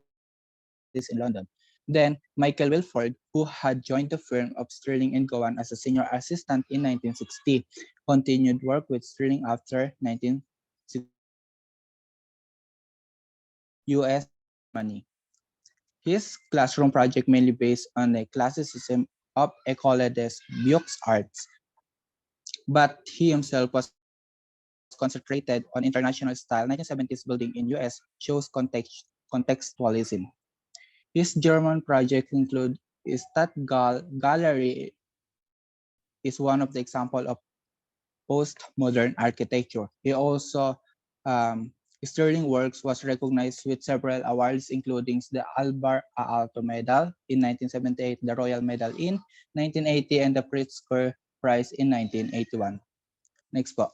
[SPEAKER 11] in London. Then Michael Wilford, who had joined the firm of Stirling and Gowan as a senior assistant in 1960, continued work with Stirling after 1964. US Germany. His classroom project mainly based on the classicism of Ecolades Buick's arts, but he himself was concentrated on international style 1970s building in US shows contextualism. His German projects include Gallery is one of the example of postmodern architecture. He also Sterling Works was recognized with several awards, including the Ar2A Medal in 1978, the Royal Medal in 1980, and the Pritzker Prize in 1981. Next po.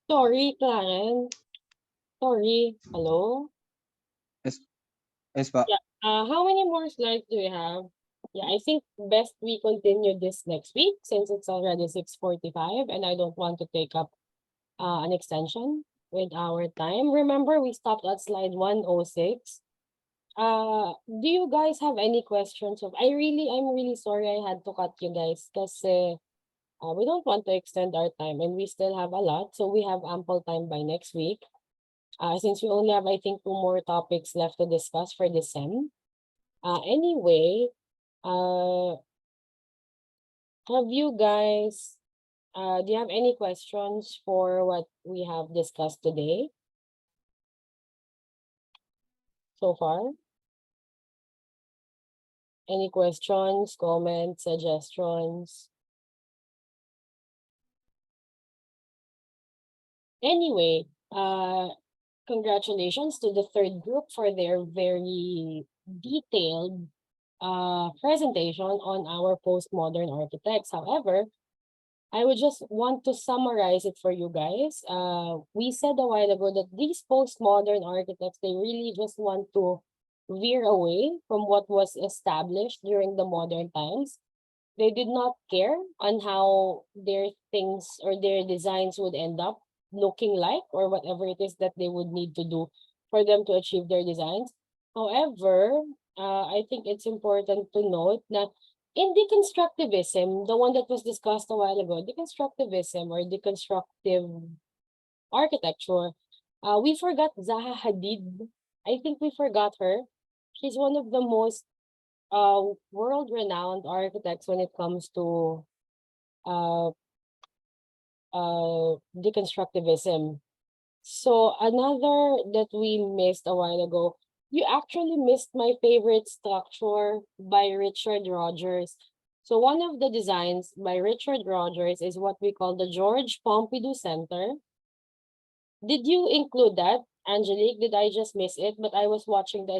[SPEAKER 1] Sorry, Karen. Sorry. Hello?
[SPEAKER 11] Yes, yes po.
[SPEAKER 1] Yeah. How many more slides do we have? Yeah, I think best we continue this next week since it's already 6:45 and I don't want to take up an extension with our time. Remember, we stopped at slide 106. Do you guys have any questions? I'm really sorry I had to cut you guys because we don't want to extend our time and we still have a lot. So we have ample time by next week. Since we only have, I think, 2 more topics left to discuss for this sem. Anyway, have you guys, do you have any questions for what we have discussed today so far? Any questions, comments, suggestions? Anyway, congratulations to the third group for their very detailed presentation on our postmodern architects. However, I would just want to summarize it for you guys. We said a while ago that these postmodern architects, they really just want to veer away from what was established during the modern times. They did not care on how their things or their designs would end up looking like or whatever it is that they would need to do for them to achieve their designs. However, I think it's important to note that in deconstructivism, the one that was discussed a while ago, deconstructivism or deconstructive architecture, we forgot Zaha Hadid. I think we forgot her. She's one of the most world-renowned architects when it comes to uh, deconstructivism. So another that we missed a while ago, you actually missed my favorite structure by Richard Rogers. So one of the designs by Richard Rogers is what we call the George Pompidou Center. Did you include that, Angelique? Did I just miss it? But I was watching the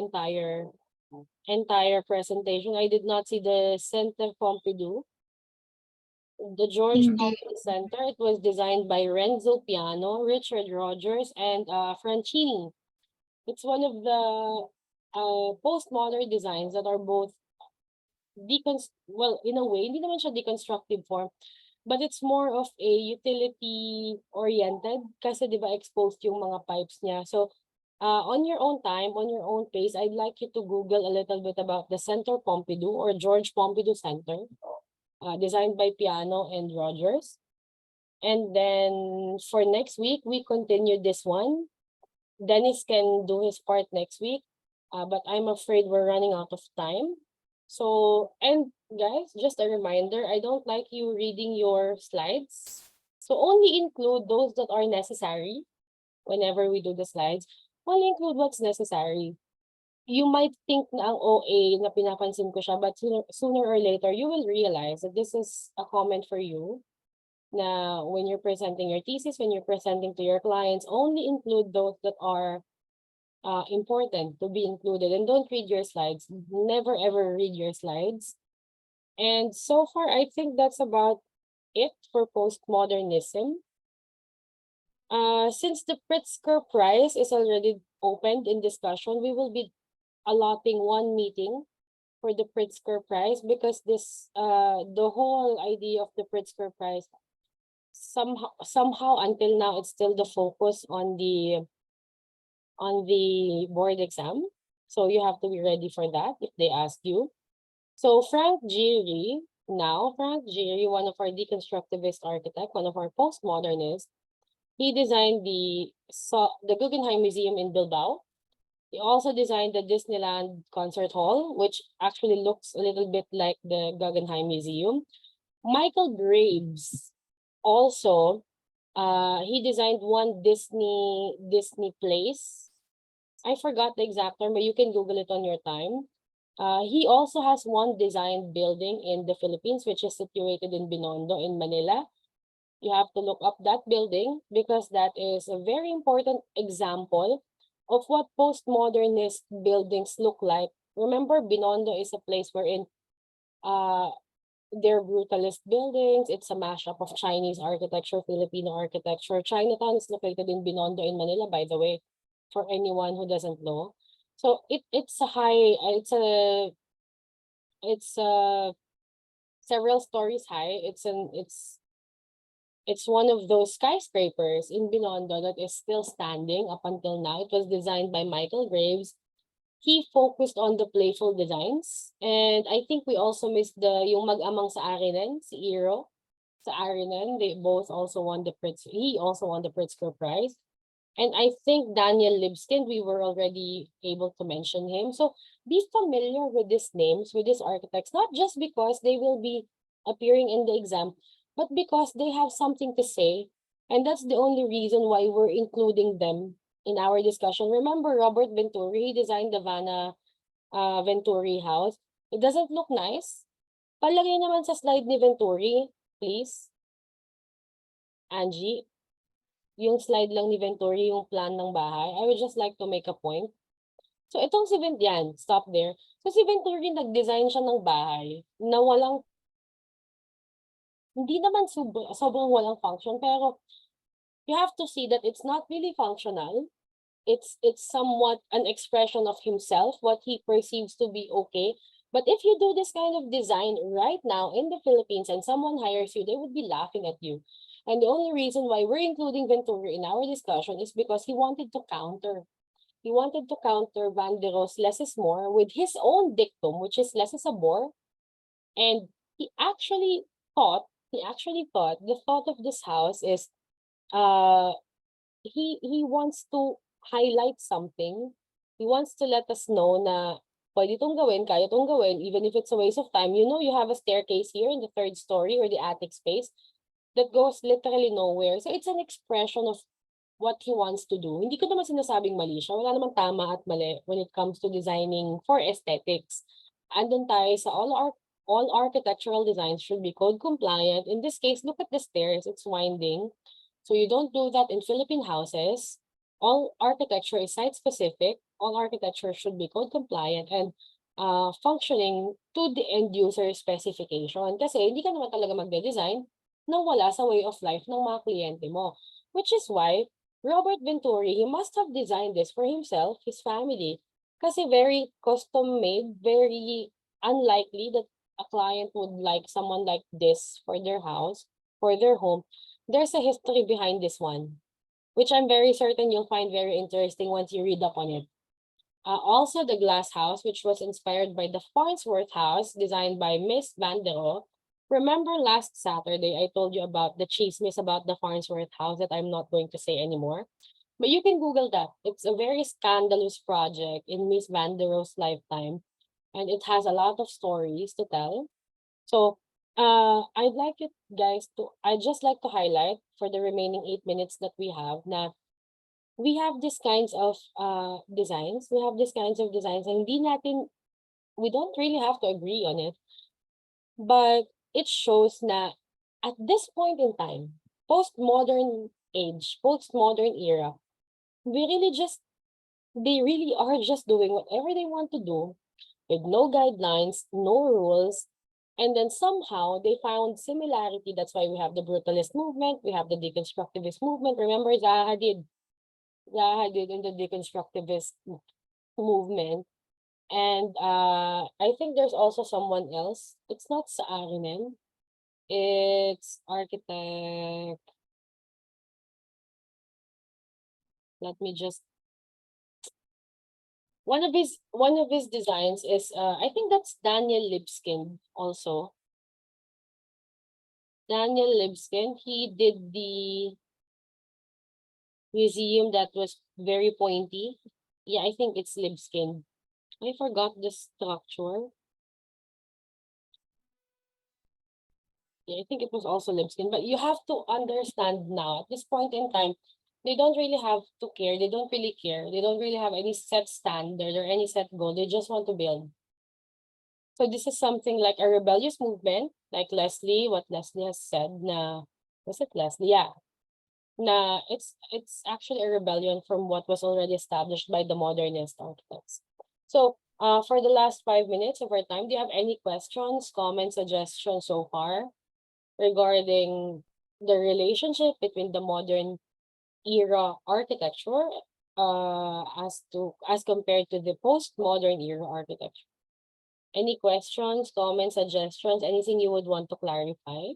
[SPEAKER 1] entire presentation. I did not see the Center Pompidou. The George
[SPEAKER 10] Hindi.
[SPEAKER 1] Pompidou Center. It was designed by Renzo Piano, Richard Rogers, and Francini. It's one of the postmodern designs that are both well, in a way, hindi naman siya deconstructive form, but it's more of a utility-oriented kasi di ba exposed yung mga pipes niya. So, on your own time, on your own pace, I'd like you to Google a little bit about the Center Pompidou or George Pompidou Center, designed by Piano and Rogers. And then for next week, we continue this one. Dennis can do his part next week, but I'm afraid we're running out of time. So, and Guys, just a reminder, I don't like you reading your slides. So only include those that are necessary whenever we do the slides. Only include what's necessary. You might think na ang OA na pinapansin ko siya, but sooner or later, you will realize that this is a comment for you na when you're presenting your thesis, when you're presenting to your clients, only include those that are important to be included, and don't read your slides. Never ever read your slides. And so far, I think that's about it for postmodernism. Since the Pritzker Prize is already opened in discussion, we will be allotting one meeting for the Pritzker Prize, because this the whole idea of the Pritzker Prize, somehow until now, it's still the focus on the board exam. So you have to be ready for that if they ask you. So Frank Gehry, one of our deconstructivist architect, one of our postmodernists, he designed the Guggenheim Museum in Bilbao. He also designed the Disneyland Concert Hall, which actually looks a little bit like the Guggenheim Museum. Michael Graves also, he designed one Disney place. I forgot the exact term, but you can Google it on your time. He also has one designed building in the Philippines, which is situated in Binondo in Manila. You have to look up that building because that is a very important example of what postmodernist buildings look like. Remember, Binondo is a place wherein they're brutalist buildings. It's a mashup of Chinese architecture, Filipino architecture. Chinatown is located in Binondo in Manila, by the way, for anyone who doesn't know. So it's several stories high. It's one of those skyscrapers in Binondo that is still standing up until now. It was designed by Michael Graves. He focused on the playful designs. And I think we also missed yung mag-amang sa Arinen, si Iro, sa Arinen. They both also won he also won the Pritzker Prize. And I think Daniel Libskind, we were already able to mention him. So be familiar with these names, with these architects, not just because they will be appearing in the exam, but because they have something to say. And that's the only reason why we're including them in our discussion. Remember Robert Venturi, he designed the Vanna Venturi house. It doesn't look nice. Palagay naman sa slide ni Venturi, please. Angie, yung slide lang ni Venturi, yung plan ng bahay. I would just like to make a point. So itong si yan, stop there. So si Venturi, nag-design siya ng bahay na hindi naman sobrang walang function, pero you have to see that it's not really functional. It's somewhat an expression of himself, what he perceives to be okay. But if you do this kind of design right now in the Philippines and someone hires you, they would be laughing at you. And the only reason why we're including Venturi in our discussion is because he wanted to counter. He wanted to counter Van der Rohe's less is more with his own dictum, which is less is a bore. And he actually thought the thought of this house is he wants to highlight something. He wants to let us know na pwede itong gawin, kaya itong gawin, even if it's a waste of time. You know, you have a staircase here in the third story or the attic space that goes literally nowhere. So it's an expression of what he wants to do. Hindi ko naman sinasabing mali siya. Wala namang tama at mali when it comes to designing for aesthetics. Andun tayo sa all architectural designs should be code compliant. In this case, look at the stairs. It's winding. So you don't do that in Philippine houses. All architecture is site specific. All architecture should be code compliant and functioning to the end user specification. Kasi hindi ka naman talaga magde-design nang wala sa way of life ng mga kliyente mo. Which is why Robert Venturi, he must have designed this for himself, his family. Kasi very custom made, very unlikely that a client would like someone like this for their house, for their home. There's a history behind this one, which I'm very certain you'll find very interesting once you read up on it. Also, the glass house, which was inspired by the Farnsworth house designed by Miss Van der Rohe. Remember last Saturday, I told you about the chismis about the Farnsworth house that I'm not going to say anymore. But you can Google that. It's a very scandalous project in Miss Van der Rohe's lifetime. And it has a lot of stories to tell. So I'd like you guys to, I'd just like to highlight for the remaining 8 minutes that we have na we have these kinds of designs. We have these kinds of designs and we don't really have to agree on it. But it shows na at this point in time, postmodern age, postmodern era, they really are just doing whatever they want to do with no guidelines, no rules. And then somehow they found similarity. That's why we have the brutalist movement, we have the deconstructivist movement. Remember Zaha did in the deconstructivist movement. And I think there's also someone else. It's not sa Arinen. It's architect. Let me just one of his designs is I think that's Daniel Lipskin also. Daniel Lipskin, he did the museum that was very pointy. Yeah, I think it's Lipskin. I forgot the structure. Yeah, I think it was also Lipskin, but you have to understand now at this point in time, they don't really have to care. They don't really care. They don't really have any set standard or any set goal. They just want to build. So this is something like a rebellious movement, like Leslie, what Leslie has said na, was it Leslie? Yeah. Na it's actually a rebellion from what was already established by the modernist architects. So for the last 5 minutes of our time, do you have any questions, comments, suggestions so far regarding the relationship between the modern era architecture as compared to the postmodern era architecture? Any questions, comments, suggestions, anything you would want to clarify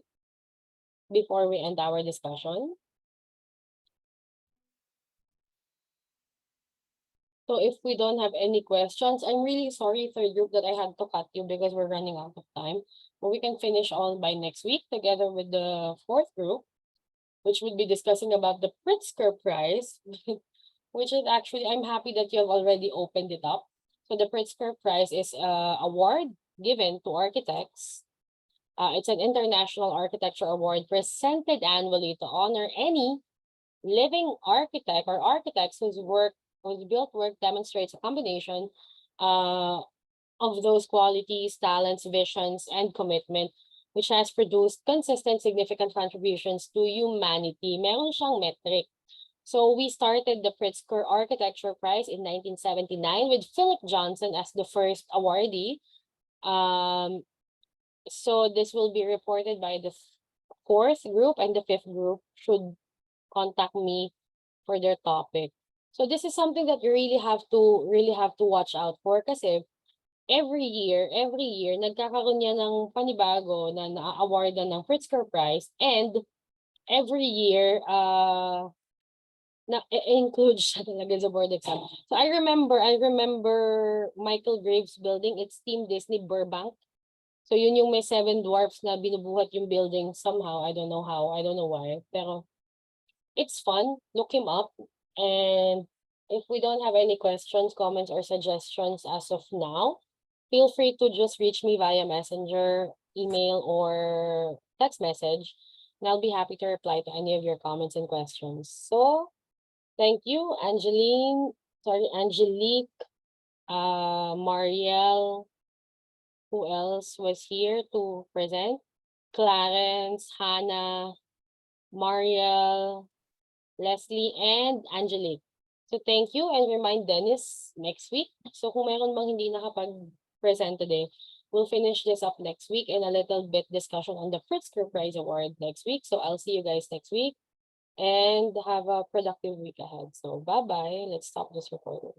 [SPEAKER 1] before we end our discussion? So if we don't have any questions, I'm really sorry for the group that I had to cut you because we're running out of time. But we can finish all by next week together with the fourth group, which would be discussing about the Pritzker Prize, which is actually, I'm happy that you have already opened it up. So the Pritzker Prize is an award given to architects. It's an international architecture award presented annually to honor any living architect or architects whose built work demonstrates a combination of those qualities, talents, visions, and commitment, which has produced consistent, significant contributions to humanity. Meron siyang metric. So we started the Pritzker Architecture Prize in 1979 with Philip Johnson as the first awardee. So this will be reported by the fourth group, and the fifth group should contact me for their topic. So this is something that you really have to watch out for kasi every year nagkakaroon niya ng panibago na na-awardan ng Pritzker Prize, and every year include siya talaga sa board exam. So I remember Michael Graves building, it's Team Disney Burbank. So yun yung may 7 dwarfs na binubuhat yung building somehow. I don't know how, I don't know why. Pero it's fun. Look him up. And if we don't have any questions, comments, or suggestions as of now, feel free to just reach me via messenger, email, or text message. And I'll be happy to reply to any of your comments and questions. So thank you, Angelique, Marielle. Who else was here to present? Clarence, Hannah, Mariel, Leslie, and Angelique. So thank you, and remind Dennis next week. So kung meron bang hindi nakapag-present today, we'll finish this up next week and a little bit discussion on the Pritzker Prize Award next week. So I'll see you guys next week and have a productive week ahead. So bye-bye. Let's stop this recording.